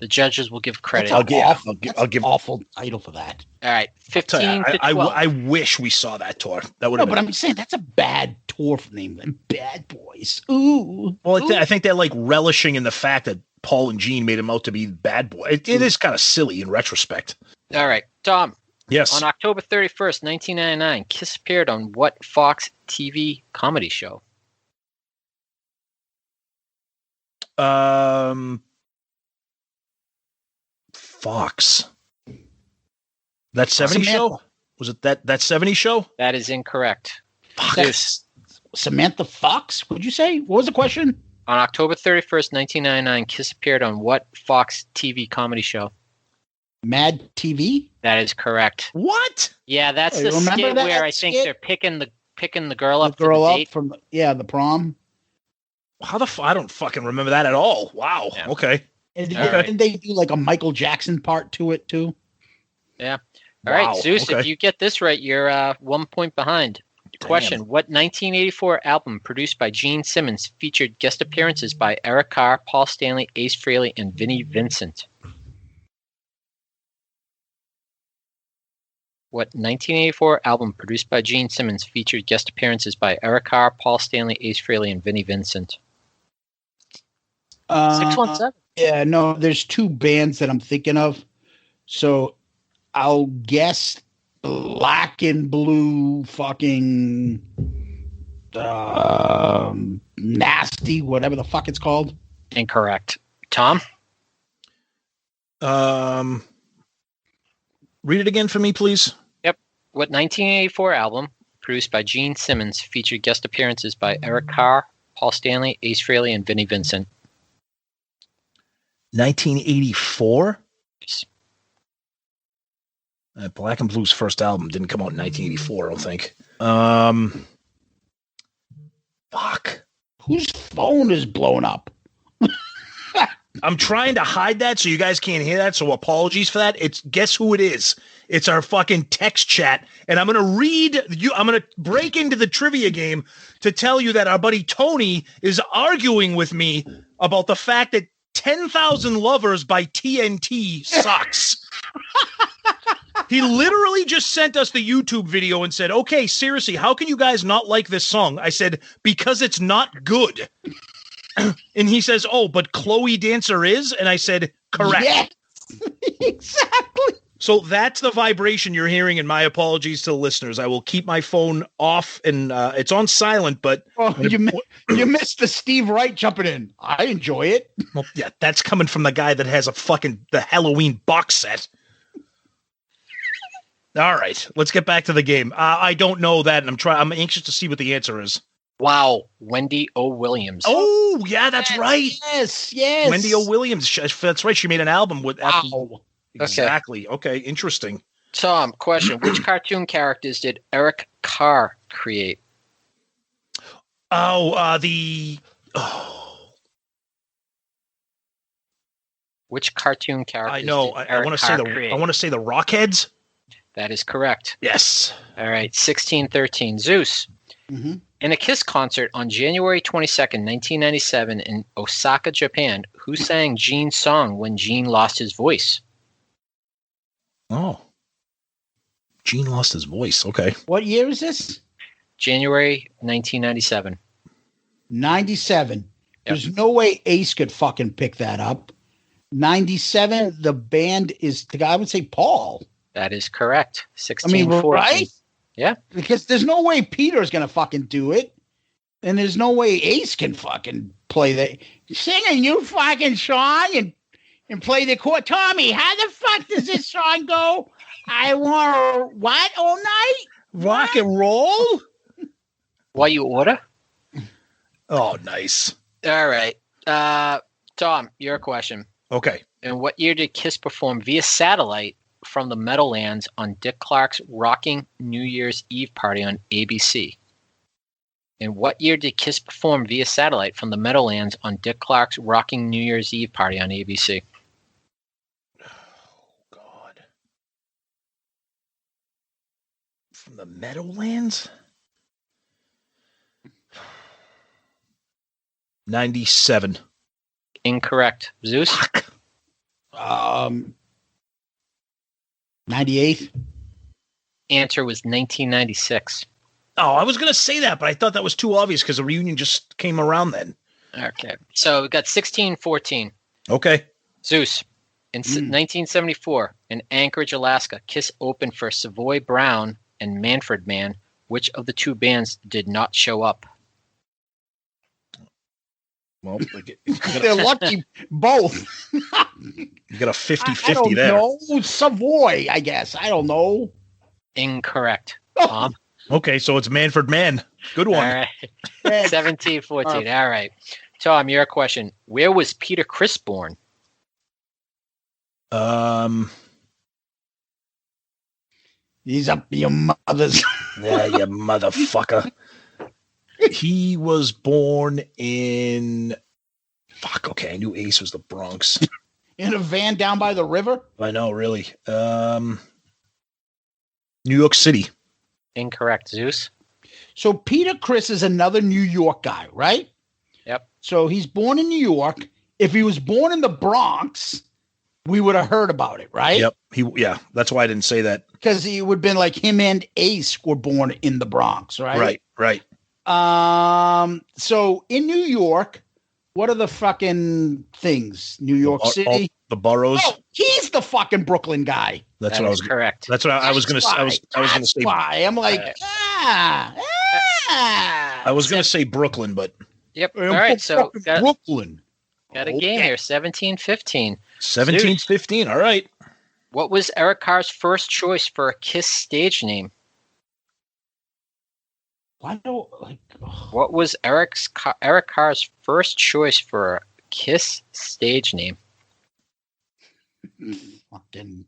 The judges will give credit. That's I'll give awful title for that. All right, 15 to 12. I wish we saw that tour. That would No, have but I'm saying that's a bad tour name. Them Bad Boys. Ooh. Well, I think they're like relishing in the fact that Paul and Gene made him out to be bad boy. It is kind of silly in retrospect. All right, Tom. Yes. On October 31st, 1999, Kiss appeared on what Fox TV comedy show? Fox. That 70s show? Was it that 70s show? That is incorrect. Fox. Samantha Fox? What'd you say? What was the question? On October 31st, 1999, Kiss appeared on what Fox TV comedy show? Mad TV? That is correct. What? Yeah, that's Oh, the remember skit that where I think skit? they're picking the girl up The girl for the up date. from the prom. How I don't fucking remember that at all. Wow. Yeah. Okay. And Okay. didn't they do like a Michael Jackson part to it too? Yeah. All right, Wow, Zeus, okay. if you get this right, you're 1 point behind. Question: what 1984 album produced by Gene Simmons featured guest appearances by Eric Carr, Paul Stanley, Ace Frehley, and Vinnie Vincent? What 1984 album produced by Gene Simmons featured guest appearances by Eric Carr, Paul Stanley, Ace Frehley, and Vinnie Vincent? 617. Yeah, no, there's two bands that I'm thinking of. So I'll guess Black and Blue fucking Nasty, whatever the fuck it's called. Incorrect. Tom? Read it again for me, please. Yep. What 1984 album produced by Gene Simmons featured guest appearances by Eric Carr, Paul Stanley, Ace Frehley, and Vinnie Vincent? 1984? Yes. Black and Blue's first album didn't come out in 1984, I don't think. Fuck. Whose phone is blown up? I'm trying to hide that so you guys can't hear that, so apologies for that. Guess who it is? It's our fucking text chat, and I'm going to break into the trivia game to tell you that our buddy Tony is arguing with me about the fact that 10,000 Lovers by TNT sucks. He literally just sent us the YouTube video and said, okay, seriously, how can you guys not like this song? I said, because it's not good. And he says, oh, but Chloe Dancer is? And I said, correct. Yes, exactly. So that's the vibration you're hearing, and my apologies to the listeners. I will keep my phone off, and it's on silent, but... Oh, you missed the Steve Wright jumping in. I enjoy it. Well, yeah, that's coming from the guy that has the Halloween box set. All right, let's get back to the game. I don't know that, and I'm anxious to see what the answer is. Wow, Wendy O. Williams. Oh, yeah, that's right. Yes. Wendy O. Williams. That's right. She made an album with... Wow. Exactly. Okay, interesting. Tom, question. Which cartoon characters did Eric Carr create? Which cartoon characters I know. did I Eric want to Carr say create? I want to say the Rockheads. That is correct. Yes. All right, 1613. Zeus. Mm-hmm. In a Kiss concert on January 22nd, 1997 in Osaka, Japan, who sang Gene's song when Gene lost his voice? Oh. Gene lost his voice. Okay. What year is this? January 1997. 97. Yep. There's no way Ace could fucking pick that up. 97, the band is, I would say Paul. That is correct. 1614. Right? Yeah. Because there's no way Peter's going to fucking do it. And there's no way Ace can fucking play that. Singing you fucking song and play the chord. Tommy, how the fuck does this song go? I want what all night? Rock and roll? What you order? Oh, nice. All right. Tom, your question. Okay. In what year did Kiss perform via satellite from the Meadowlands on Dick Clark's Rocking New Year's Eve party on ABC? In what year did Kiss perform via satellite from the Meadowlands on Dick Clark's Rocking New Year's Eve party on ABC? Oh, God. From the Meadowlands? 97. Incorrect. Zeus? Fuck. 98. Answer was 1996. Oh, I was going to say that, but I thought that was too obvious because the reunion just came around then. Okay. So we got 16-14. Okay. Zeus. In 1974, in Anchorage, Alaska, Kiss opened for Savoy Brown and Manfred Mann. Which of the two bands did not show up? Well, they're lucky both. You got a 50-50 I don't there. know. Savoy, I guess. I don't know. Incorrect. Tom? Okay, so it's Manfred Mann. Good one. All right. 17-14. All right. Tom, your question. Where was Peter Criss born? He's up your mother's. Yeah, you motherfucker. He was born in... Fuck, okay, I knew Ace was the Bronx. In a van down by the river? I know, really. New York City. Incorrect. Zeus? So Peter Criss is another New York guy, right? Yep. So he's born in New York. If he was born in the Bronx, we would have heard about it, right? Yep. Yeah, that's why I didn't say that. Because he would have been like him and Ace were born in the Bronx, right? Right. So in New York, what are the fucking things? New York City? The boroughs? Oh, he's the fucking Brooklyn guy. That's that what I is was correct. That's what I was going to say. I was going to say. Why? I'm like, I was going to say Brooklyn, but Yep. All right. So Brooklyn. Got a game here. 17-15. 17-15. All right. What was Eric Carr's first choice for a Kiss stage name? What was Eric Carr's first choice for a Kiss stage name? Fucking,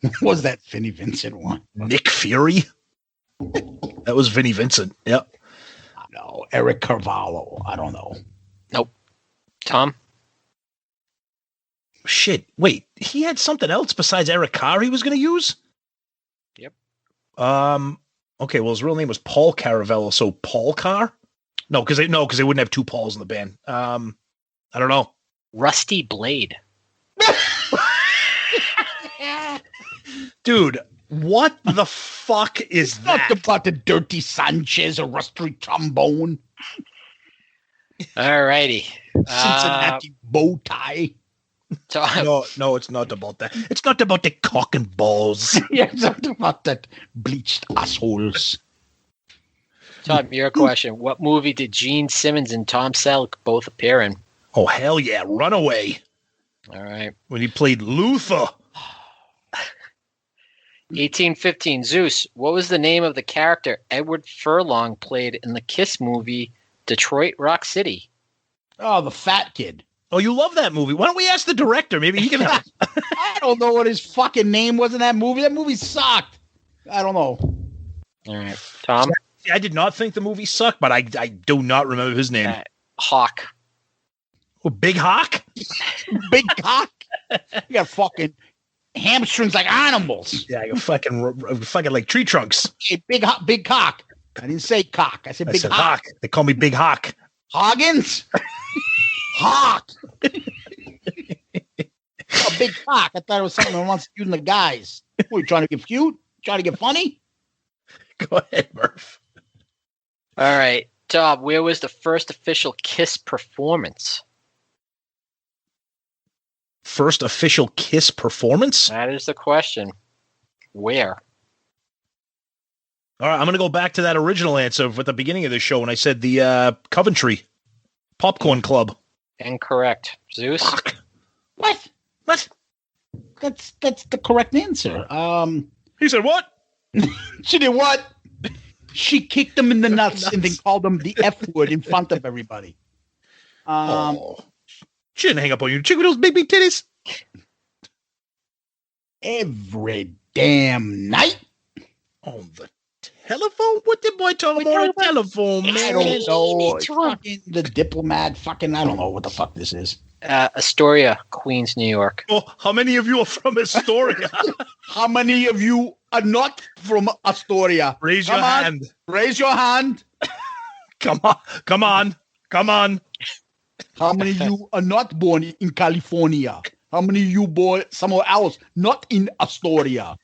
what was that Vinnie Vincent one? Nick Fury? That was Vinnie Vincent. Yep. No, Eric Carvalho. I don't know. Nope. Tom? Shit. Wait, he had something else besides Eric Carr he was going to use? Yep. Okay, well, his real name was Paul Caravello, so Paul Carr? No, because they wouldn't have two Pauls in the band. I don't know. Rusty Blade. Dude, what the fuck is that? Not about the Dirty Sanchez or Rusty Trombone. All righty. Cincinnati bow tie. No, it's not about that. It's not about the cock and balls. Yeah, it's not about that bleached assholes. Tom, your question. What movie did Gene Simmons and Tom Selleck both appear in? Oh, hell yeah. Runaway. All right. When he played Luther. 1815. Zeus. What was the name of the character Edward Furlong played in the Kiss movie Detroit Rock City? Oh, the fat kid. Oh, you love that movie. Why don't we ask the director? Maybe he can help. I don't know what his fucking name was in that movie. That movie sucked. I don't know. All right. Tom? I did not think the movie sucked, but I do not remember his name. Hawk. Oh, Big Hawk? Big cock? You got fucking hamstrings like animals. Yeah, you fucking like tree trunks. Hey, big cock. I didn't say cock. I said big said hawk. They call me Big Hawk. Hoggins? Hawk. A big cock. I thought it was something that wants to use in the guys. What, you trying to get cute? Trying to get funny? Go ahead, Murph. All right. Tom, where was the first official Kiss performance? First official Kiss performance? That is the question. Where? All right, I'm going to go back to that original answer at the beginning of the show when I said the Coventry Popcorn Club. Incorrect. Zeus? Fuck. What? That's the correct answer. He said what? She did what? She kicked him in the nuts and then called him the F word in front of everybody. She didn't hang up on you. Chick with those big titties. Every damn night. On the telephone? What did boy talk about on the telephone, man? I don't know. Fucking the diplomat. Fucking, I don't know what the fuck this is. Astoria, Queens, New York. Oh, how many of you are from Astoria? How many of you are not from Astoria? Raise your hand. Raise your hand. Come on. How many of you are not born in California? How many of you boy somewhere else? Not in Astoria.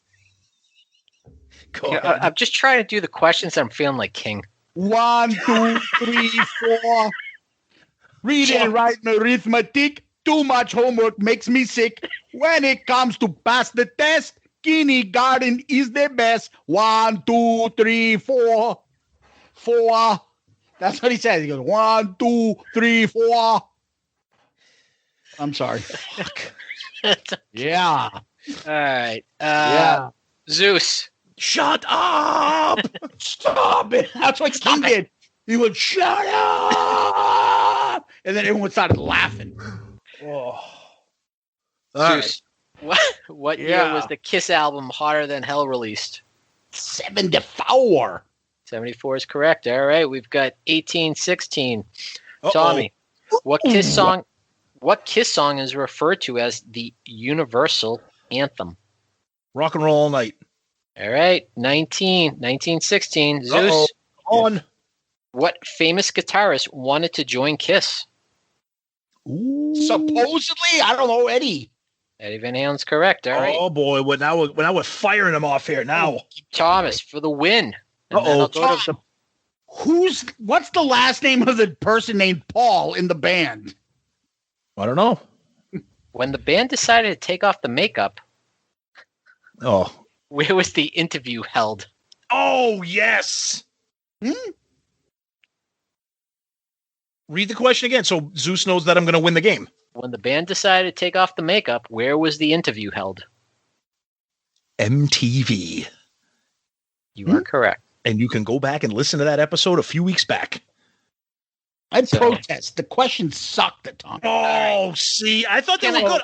I'm just trying to do the questions. I'm feeling like king. 1, 2, 3, 4. Reading and writing arithmetic. Too much homework makes me sick. When it comes to pass the test, kindergarten is the best. 1, 2, 3, 4. 4. That's what he says. He goes 1, 2, 3, 4. I'm sorry. Yeah. All right. Yeah. Zeus. Shut up! Stop it. That's what King did. He would shut up. And then everyone started laughing. Oh. Zeus. Right. What year was the Kiss album Harder Than Hell released? 74. 74 is correct. All right. We've got 1816. Tommy, what Kiss song is referred to as the Universal Anthem? Rock and Roll All Night. All right. 1916. Zeus. On. What famous guitarist wanted to join Kiss? Ooh. Supposedly, I don't know, Eddie Van Halen's correct. All right. Oh boy, now we're firing him off here now. Thomas for the win. What's the last name of the person named Paul in the band? I don't know. When the band decided to take off the makeup, where was the interview held? Oh, yes. Read the question again so Zeus knows that I'm going to win the game. When the band decided to take off the makeup, where was the interview held? MTV. You are correct. And you can go back and listen to that episode a few weeks back. I'd protest. The question sucked at Tom. Oh, see, I thought they were good.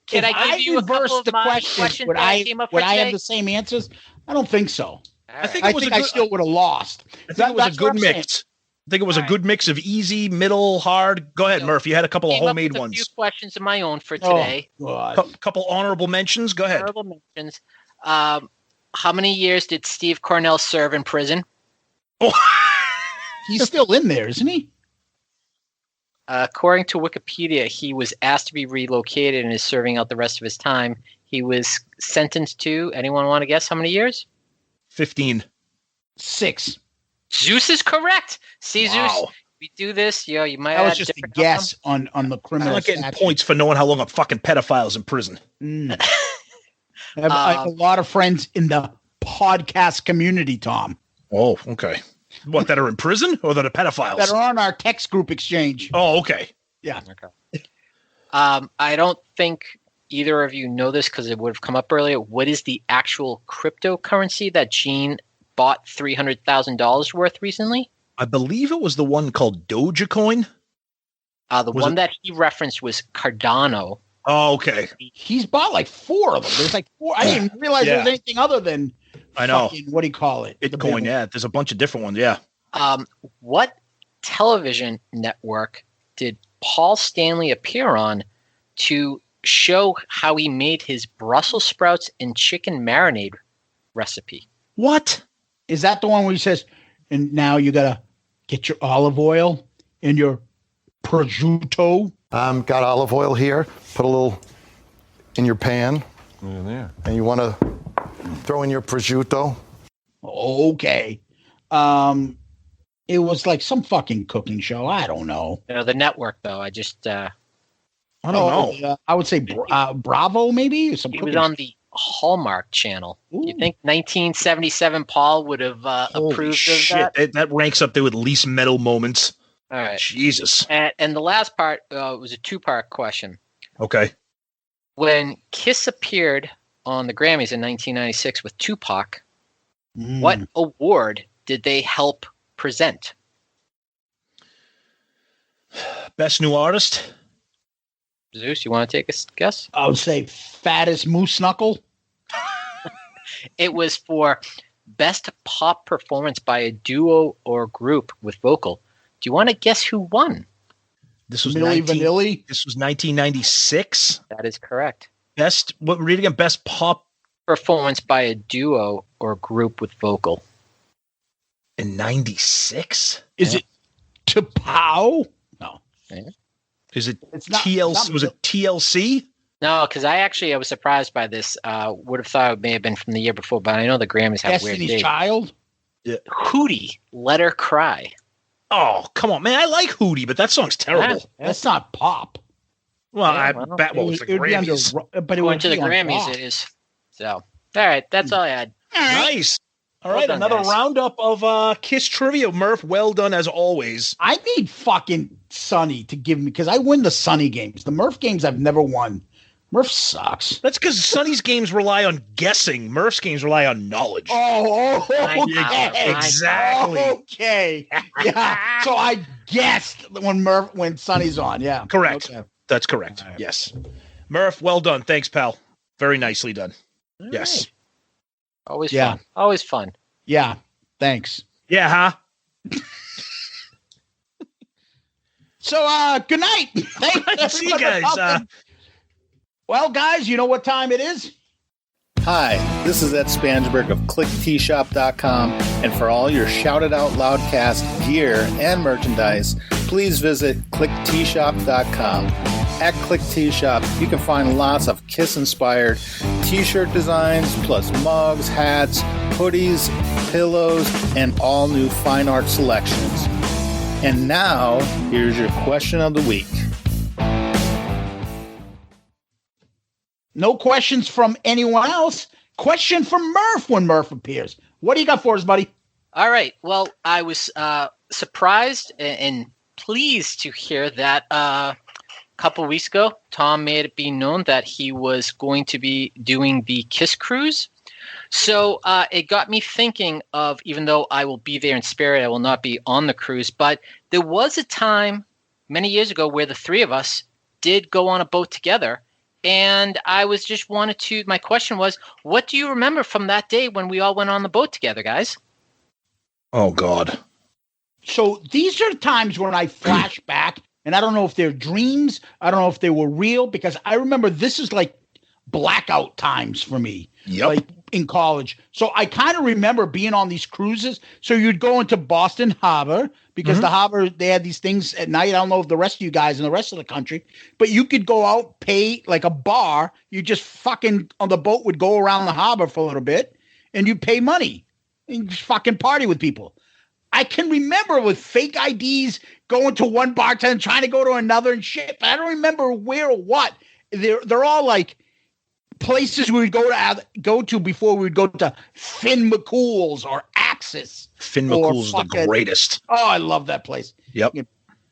Can I give you a couple of my questions would that I came up with today? I have the same answers? I don't think so. Right. I still would have lost. I think it was a good mix. I think it was a good mix of easy, middle, hard. Go ahead, Murph. You had a couple of homemade ones. A few questions of my own for today. Couple honorable mentions. Go ahead. Honorable mentions. How many years did Steve Cornell serve in prison? Oh, he's still in there, isn't he? According to Wikipedia, he was asked to be relocated and is serving out the rest of his time. He was sentenced to, anyone want to guess how many years? 15. 6. Zeus is correct. See, wow. Zeus, we do this. You might. That was just a guess on the criminal. I'm not getting points for knowing how long a fucking pedophile's in prison. I have a lot of friends in the podcast community, Tom. Oh, okay. What, that are in prison or that are pedophiles? That are on our text group exchange. Oh, okay. Yeah. Okay. I don't think either of you know this because it would have come up earlier. What is the actual cryptocurrency that Gene bought $300,000 worth recently? I believe it was the one called Dogecoin. The one that he referenced was Cardano. Oh, okay. He's bought like 4 of them. There's like 4. I didn't realize there was anything other than what do you call it? Bitcoin, yeah. There's a bunch of different ones, yeah. What television network did Paul Stanley appear on to show how he made his Brussels sprouts and chicken marinade recipe? What? Is that the one where he says, and now you got to get your olive oil and your prosciutto? Got olive oil here. Put a little in your pan. And you want to throw in your prosciutto. Okay. It was like some fucking cooking show. I don't know. The network, though. I just... I don't know. I would say Bravo, maybe? Or he was on the Hallmark Channel. Ooh. Do you think 1977 Paul would have approved of that? That ranks up there with least metal moments. All right. Jesus. And the last part was a 2-part question. Okay. When Kiss appeared on the Grammys in 1996 with Tupac, what award did they help present? Best New Artist? Zeus, you want to take a guess? I would say fattest moose knuckle. It was for best pop performance by a duo or group with vocal. Do you want to guess who won? This was Milli Vanilli. This was 1996. That is correct. Read again. Best pop performance by a duo or group with vocal. In 96? Is it T'Pow? No. Yeah. Is it It's not, TLC? Was it TLC? No, because I was surprised by this. Would have thought it may have been from the year before, but I know the Grammys have weird Destiny's dates. Child? Yeah. Hootie, Let Her Cry. Oh, come on, man. I like Hootie, but that song's terrible. That's not pop. Well, Yeah, I well, bet it's the Grammys. But it Going would to the be on Grammys, rock. it is. So, all right, that's all I had. Nice. All Well right, done, another guys. roundup of Kiss trivia. Murph, well done as always. I need fucking Sonny to give me, because I win the Sonny games. The Murph games I've never won. Murph sucks. That's because Sonny's games rely on guessing. Murph's games rely on knowledge. Oh, I know, okay. exactly. Okay. Yeah. So I guessed when Sonny's on. Yeah. Correct. Okay. That's correct. Right. Yes. Murph, well done. Thanks, pal. Very nicely done. All Yes. right. Always Yeah. fun. Always fun. Yeah. Thanks. Yeah, huh? So good night. Thanks. See you guys. Well, guys, you know what time it is? Hi, this is Ed Spansberg of ClickTshop.com, and for all your Shout It Out Loudcast gear and merchandise, please visit ClickTshop.com. At ClickTshop, you can find lots of Kiss-inspired t-shirt designs, plus mugs, hats, hoodies, pillows, and all new fine art selections. And now, here's your question of the week. No questions from anyone else. Question from Murph when Murph appears. What do you got for us, buddy? All right. Well, I was surprised and pleased to hear that a couple weeks ago, Tom made it be known that he was going to be doing the Kiss Cruise. So it got me thinking of, even though I will be there in spirit, I will not be on the cruise. But there was a time many years ago where the three of us did go on a boat together. And I was just my question was, what do you remember from that day when we all went on the boat together, guys? Oh, God. So these are times when I flash back, and I don't know if they're dreams. I don't know if they were real, because I remember this is like blackout times for me. Yep. Like in college. So I kind of remember being on these cruises. So you'd go into Boston Harbor, because the harbor, they had these things at night. I don't know if the rest of you guys in the rest of the country, but you could go out, pay like a bar. You just fucking on the boat would go around the harbor for a little bit, and you pay money and just fucking party with people. I can remember with fake IDs going to one bartender, trying to go to another and shit, but I don't remember where or what. They're all like places we would go to before we would go to Finn McCool's or Axis. Finn McCool's the greatest. Oh, I love that place. Yep. You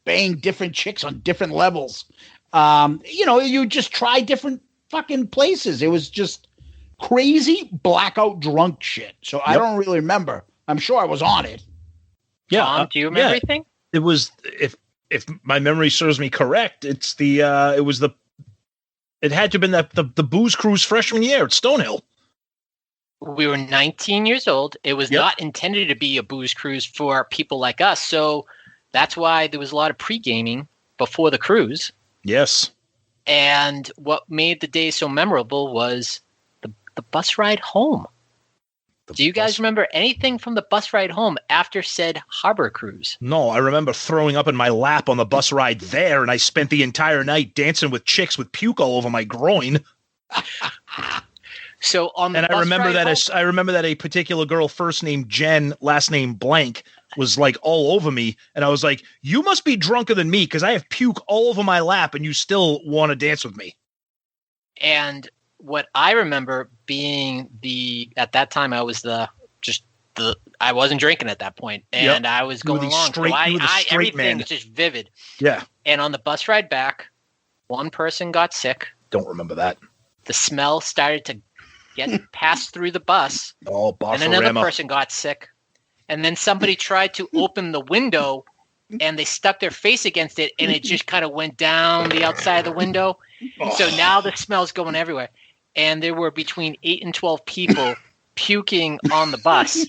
bang different chicks on different levels. You just try different fucking places. It was just crazy blackout drunk shit. So I don't really remember. I'm sure I was on it. Yeah. Tom, do you remember anything? It was, if my memory serves me correct, it had to have been the booze cruise freshman year at Stonehill. We were 19 years old. It was not intended to be a booze cruise for people like us. So that's why there was a lot of pre-gaming before the cruise. Yes. And what made the day so memorable was the bus ride home. Do you guys remember anything from the bus ride home after said harbor cruise? No, I remember throwing up in my lap on the bus ride there, and I spent the entire night dancing with chicks with puke all over my groin. So on the and bus I remember ride that home, I remember that a particular girl, first name Jen, last name blank, was like all over me, and I was like, "You must be drunker than me because I have puke all over my lap, and you still want to dance with me." And what I remember being at that time, I was I wasn't drinking at that point, and I was going along. So everything was just vivid. Yeah. And on the bus ride back, one person got sick. Don't remember that. The smell started to get passed through the bus. Oh, and another person got sick. And then somebody tried to open the window, and they stuck their face against it, and it just kind of went down the outside of the window. So now the smell's going everywhere. And there were between 8 and 12 people puking on the bus.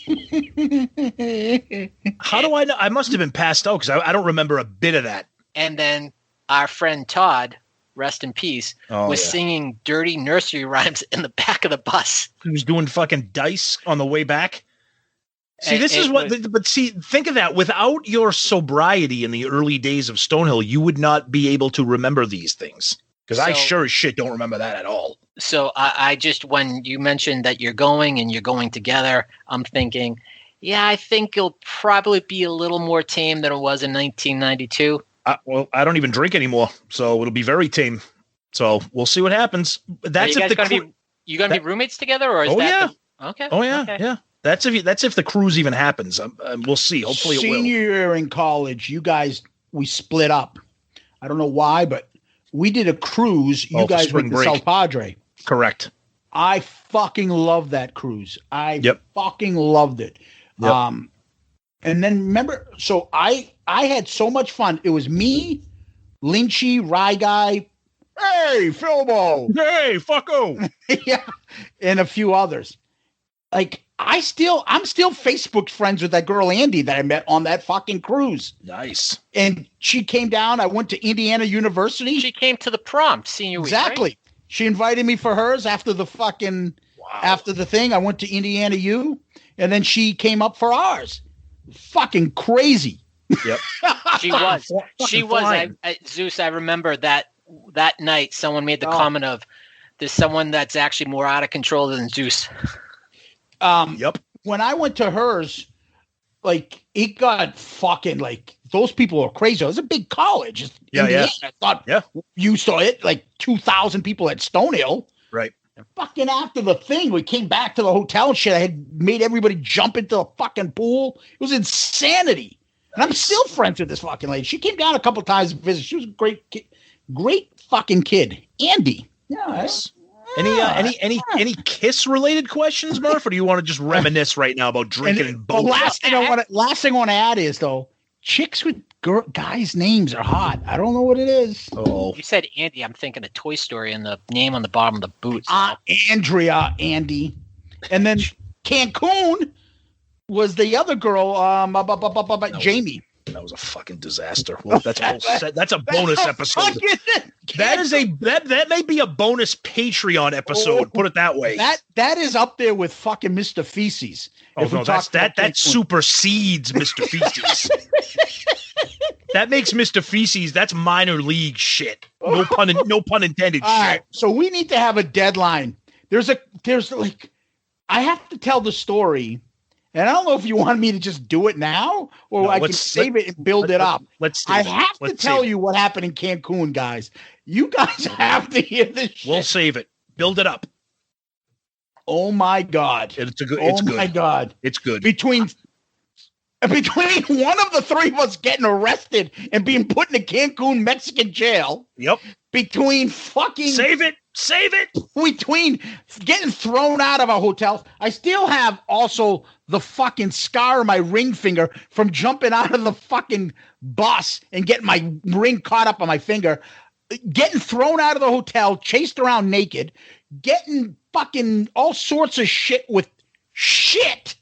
How do I know? I must have been passed out because I don't remember a bit of that. And then our friend Todd, rest in peace, was singing dirty nursery rhymes in the back of the bus. He was doing fucking dice on the way back. See, think of that. Without your sobriety in the early days of Stonehill, you would not be able to remember these things. Because I sure as shit don't remember that at all. So I just, when you mentioned that you're going and you're going together, I'm thinking, yeah, I think it'll probably be a little more tame than it was in 1992. Well, I don't even drink anymore, so it'll be very tame. So we'll see what happens. That's if you gonna be roommates together, or is okay? Oh yeah, okay. yeah. That's if the cruise even happens. We'll see. Hopefully, it will. Senior year in college, you guys, we split up. I don't know why, but we did a cruise. You guys went to South Padre. Correct. I fucking loved that cruise. I fucking loved it. Yep. And then remember, so I had so much fun. It was me, Lynchy, Rye Guy, hey, Philbo, hey, fucko, yeah, and a few others. Like I'm still Facebook friends with that girl Andy that I met on that fucking cruise. Nice. And she came down. I went to Indiana University. She came to the prom senior week. Exactly. Right? She invited me for hers after the fucking after the thing. I went to Indiana U, and then she came up for ours. Fucking crazy. Yep. She was. Zeus, I remember that night someone made the comment of, there's someone that's actually more out of control than Zeus. Yep. When I went to hers, like, it got fucking, like, those people are crazy. It was a big college. Indiana. I thought you saw it, like 2,000 people at Stonehill. Right. Fucking after the thing, we came back to the hotel and shit. I had made everybody jump into the fucking pool. It was insanity. And I'm still friends with this fucking lady. She came down a couple times to visit. She was a great fucking kid. Andy. Yeah. Nice. Any Kiss related questions, Murph, or do you want to just reminisce right now about drinking and both? The last thing I want to add is, though, chicks with guys' names are hot. I don't know what it is. Oh, you said Andy. I'm thinking of Toy Story and the name on the bottom of the boots. Andrea, Andy, and then Cancun was the other girl. Jamie. That was a fucking disaster. Well, that's a bonus episode. That may be a bonus Patreon episode. Put it that way. That is up there with fucking Mr. Feces. Oh no, that supersedes Mr. Feces. That makes Mr. Feces. That's minor league shit. No pun intended. All right, so we need to have a deadline. There's like, I have to tell the story. And I don't know if you want me to just do it now or I can save it and build it up. I have to tell you what happened in Cancun, guys. You guys have to hear this shit. We'll save it. Build it up. Oh, my God. It's good. My God. It's good. Between one of the three of us getting arrested and being put in a Cancun Mexican jail. Yep. Between fucking... Save it. Between getting thrown out of our hotels. I still have also the fucking scar on my ring finger from jumping out of the fucking bus and getting my ring caught up on my finger. Getting thrown out of the hotel, chased around naked, getting fucking all sorts of shit with shit.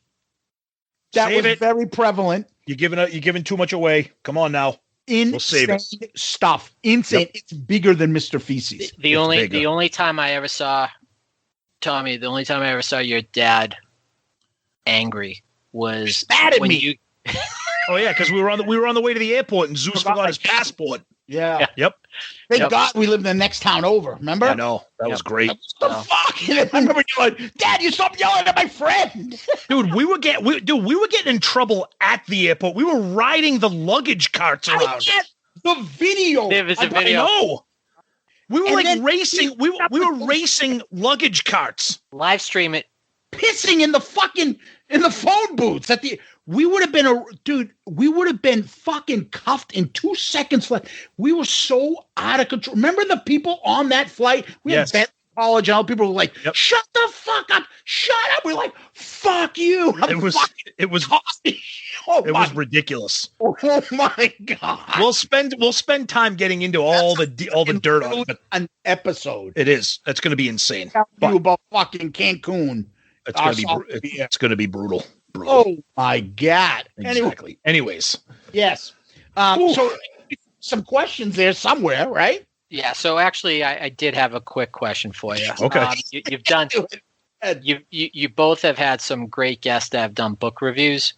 That was very prevalent. You're giving too much away. Come on now. Insane stuff. Insane. Yep. It's bigger than Mr. Feces. The only time I ever saw Tommy, the only time I ever saw your dad angry was mad at me. Oh yeah, because we were on the way to the airport and Zeus forgot his passport. Yeah. Yep. Thank God we lived in the next town over. Remember? I know. That was great. What the fuck? And I remember you like, Dad, you stop yelling at my friend. Dude, we were getting in trouble at the airport. We were riding the luggage carts around. I get the video. There was a video. I know. We were racing. We were racing luggage carts. Live stream it. Pissing in the phone booths at the. We would have been fucking cuffed in 2 seconds flat. We were so out of control. Remember the people on that flight? We had college and all people were like, shut the fuck up. Shut up. We're like, fuck you. It was ridiculous. Oh my God. We'll spend time getting into all the dirt on it. An episode. It is. That's going to be insane. Tell you about fucking Cancun. It's going to be brutal. Oh my God. Exactly. Anyways. Yes. So some questions there somewhere, right? Yeah. So actually I did have a quick question for you. Okay. You've done, you both have had some great guests that have done book reviews,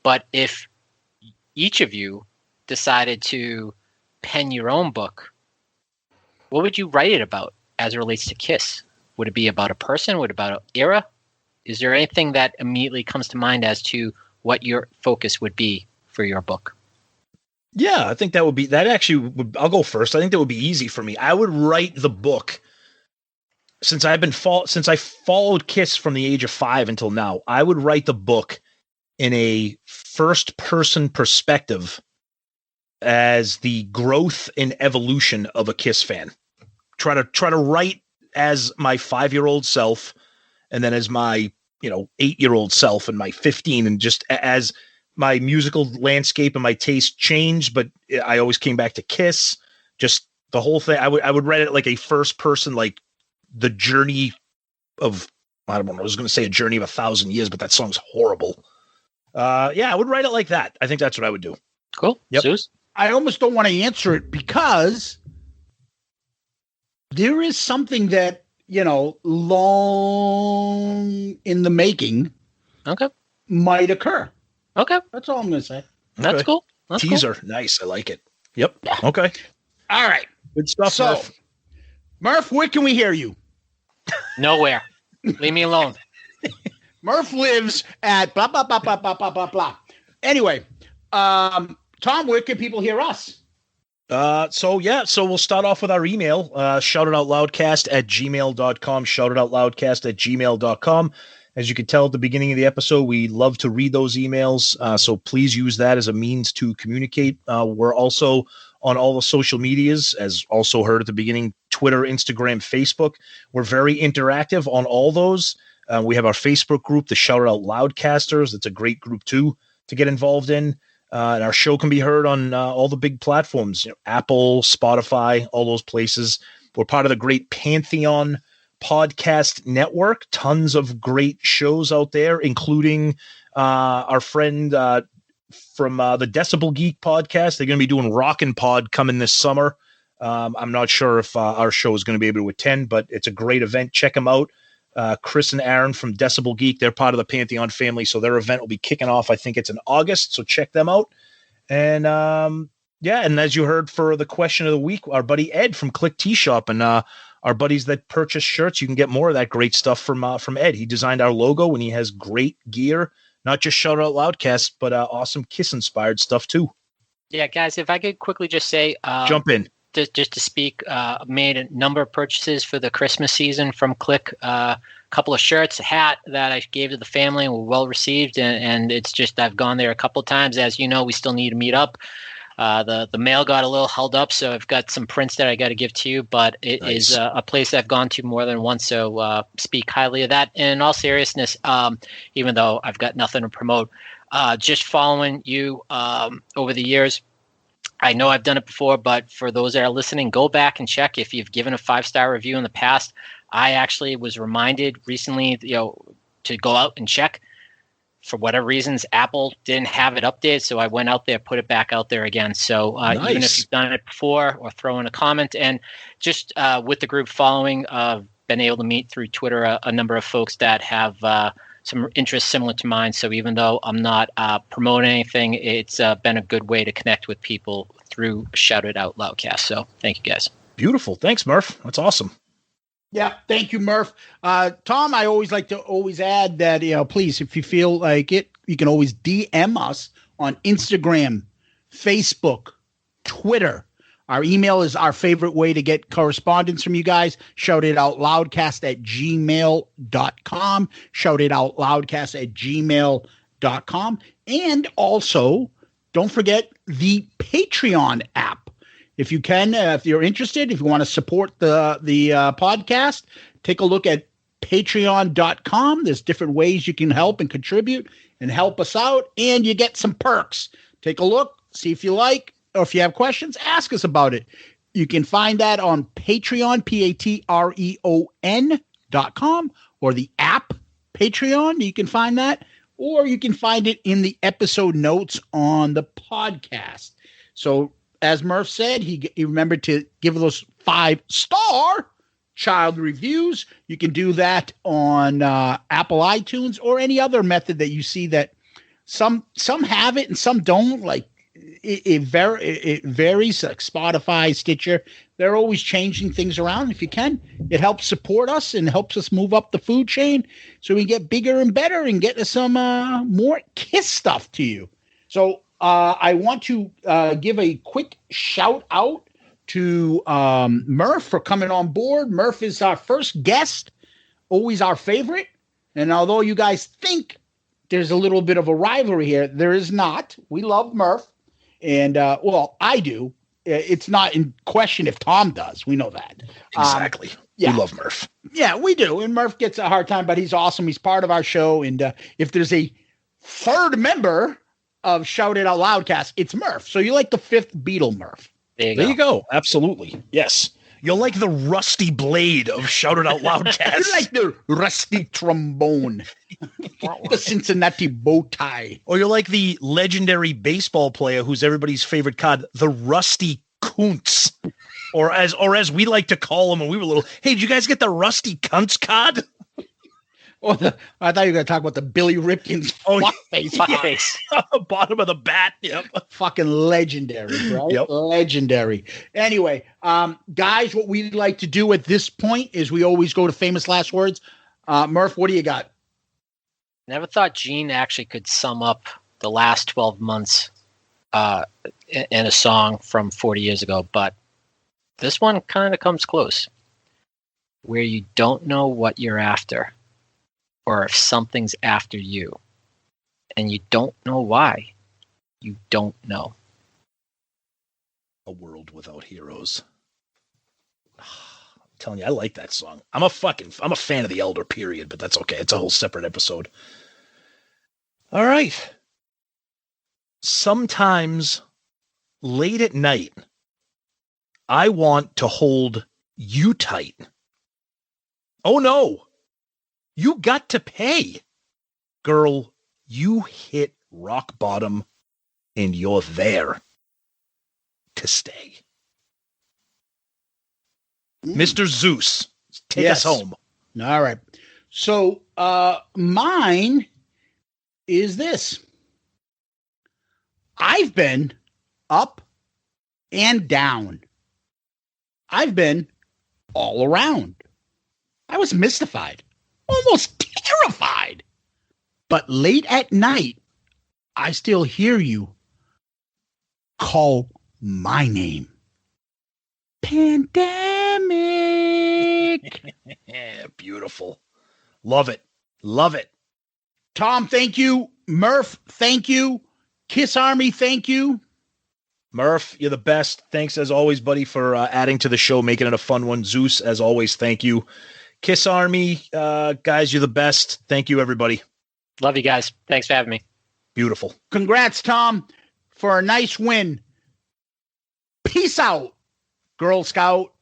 but if each of you decided to pen your own book, what would you write it about as it relates to Kiss? Would it be about a person? Would it be about an era? Is there anything that immediately comes to mind as to what your focus would be for your book? Yeah, I think I'll go first. I think that would be easy for me. I would write the book since I followed Kiss from the age of 5 until now. I would write the book in a first person perspective as the growth and evolution of a Kiss fan. Try to write as my 5-year-old self, and then as my 8-year-old self, and my 15, and just as my musical landscape and my taste changed, but I always came back to Kiss. Just the whole thing. I would write it like a first person, like the journey of, I don't know, I was going to say a journey of 1,000 years, but that song's horrible. I would write it like that. I think that's what I would do. Cool. Yep. Zeus? I almost don't want to answer it because there is something that, long in the making might occur. Okay. That's all I'm going to say. That's cool. That's Teaser. cool. Nice. I like it. Yep. Okay. All right. Good stuff, So, Murph. where can we hear you? Nowhere. Leave me alone. Murph lives at blah, blah, blah, blah, blah, blah, blah, blah. Anyway, Tom, where can people hear us? So we'll start off with our email, shoutitoutloudcast@gmail.com, shoutitoutloudcast@gmail.com. As you can tell at the beginning of the episode, we love to read those emails. So please use that as a means to communicate. We're also on all the social medias, as also heard at the beginning, Twitter, Instagram, Facebook. We're very interactive on all those. We have our Facebook group, the Shout It Out Loudcasters. It's a great group too to get involved in. And our show can be heard on all the big platforms, Apple, Spotify, all those places. We're part of the great Pantheon podcast network. Tons of great shows out there, including our friend from the Decibel Geek podcast. They're going to be doing Rockin' Pod coming this summer. I'm not sure if our show is going to be able to attend, but it's a great event. Check them out. Chris and Aaron from Decibel Geek, they're part of the Pantheon family, so their event will be kicking off. I think it's in August, so check them out. And and as you heard for the question of the week, our buddy Ed from Click Tea Shop, and our buddies that purchase shirts, you can get more of that great stuff from Ed. He designed our logo, and he has great gear, not just Shout Out Loudcast, but awesome Kiss-inspired stuff too. Yeah, guys, if I could quickly just say, jump in. Just to speak, made a number of purchases for the Christmas season from Click. A couple of shirts, a hat that I gave to the family and were well received. And it's just, I've gone there a couple of times. As you know, we still need to meet up. The mail got a little held up, so I've got some prints that I got to give to you. But it is a place I've gone to more than once, so speak highly of that. And in all seriousness, even though I've got nothing to promote, just following you over the years, I know I've done it before, but for those that are listening, go back and check if you've given a 5-star review in the past. I actually was reminded recently, to go out and check. For whatever reasons, Apple didn't have it updated, so I went out there, put it back out there again. So even if you've done it before, or throw in a comment, and just with the group following, been able to meet through Twitter a number of folks that have some interests similar to mine. So even though I'm not promoting anything, it's been a good way to connect with people through Shout It Out Loudcast. So thank you, guys. Beautiful. Thanks, Murph. That's awesome. Yeah, thank you, Murph. Tom, I always like to add that, please, if you feel like it, you can always DM us on Instagram, Facebook, Twitter. Our email is our favorite way to get correspondence from you guys. Shout it out loudcast@gmail.com. Shout it out loudcast@gmail.com. And also, don't forget the Patreon app. If you can, if you're interested, if you want to support the podcast, take a look at patreon.com. There's different ways you can help and contribute and help us out, and you get some perks. Take a look, see if you like, or if you have questions, ask us about it. You can find that on Patreon, Patreon.com, or the app Patreon. You can find that, or you can find it in the episode notes on the podcast. So, as Murph said, he remembered to give those 5-star child reviews. You can do that on Apple iTunes or any other method that you see that some have it and some don't. Like, it varies, like Spotify, Stitcher. They're always changing things around. If you can, it helps support us and helps us move up the food chain so we get bigger and better and get some more Kiss stuff to you. So I want to give a quick shout out to Murph for coming on board. Murph is our first guest, always our favorite. And although you guys think there's a little bit of a rivalry here, there is not. We love Murph. And, well, I do. It's not in question if Tom does. We know that. Exactly. Yeah. We love Murph. Yeah, we do. And Murph gets a hard time, but he's awesome. He's part of our show. And if there's a third member of Shout It Out Loudcast, it's Murph. So you're like the fifth Beatle, Murph. There you go. Absolutely. Yes. You're like the rusty blade of Shout It Out Loudcast. You're like the rusty trombone. The Cincinnati bow tie. Or you're like the legendary baseball player who's everybody's favorite card, the Rusty Kuntz. Or as we like to call him when we were little, hey, did you guys get the Rusty Kuntz card? Or I thought you were going to talk about the Billy Ripkins face. Bottom of the bat. Yep. Fucking legendary, right? Yep. Legendary. Anyway, guys, what we like to do at this point is we always go to famous last words. Murph, what do you got? Never thought Gene actually could sum up the last 12 months in a song from 40 years ago, but this one kind of comes close. Where you don't know what you're after, or if something's after you, and you don't know why. You don't know. A world without heroes. I'm telling you, I like that song. I'm a fan of the Elder period, but that's okay. It's a whole separate episode. All right. Sometimes late at night, I want to hold you tight. Oh no. You got to pay. Girl, you hit rock bottom and you're there to stay. Mr. Zeus, take us home. All right. So mine is this. I've been up and down. I've been all around. I was mystified. Almost terrified. But late at night, I still hear you call my name. Pandemic. Beautiful. Love it. Love it. Tom, thank you. Murph, thank you. Kiss Army, thank you. Murph, you're the best. Thanks as always, buddy, for adding to the show, making it a fun one. Zeus, as always, thank you. Kiss Army, guys, you're the best. Thank you, everybody. Love you guys. Thanks for having me. Beautiful. Congrats, Tom, for a nice win. Peace out, Girl Scout.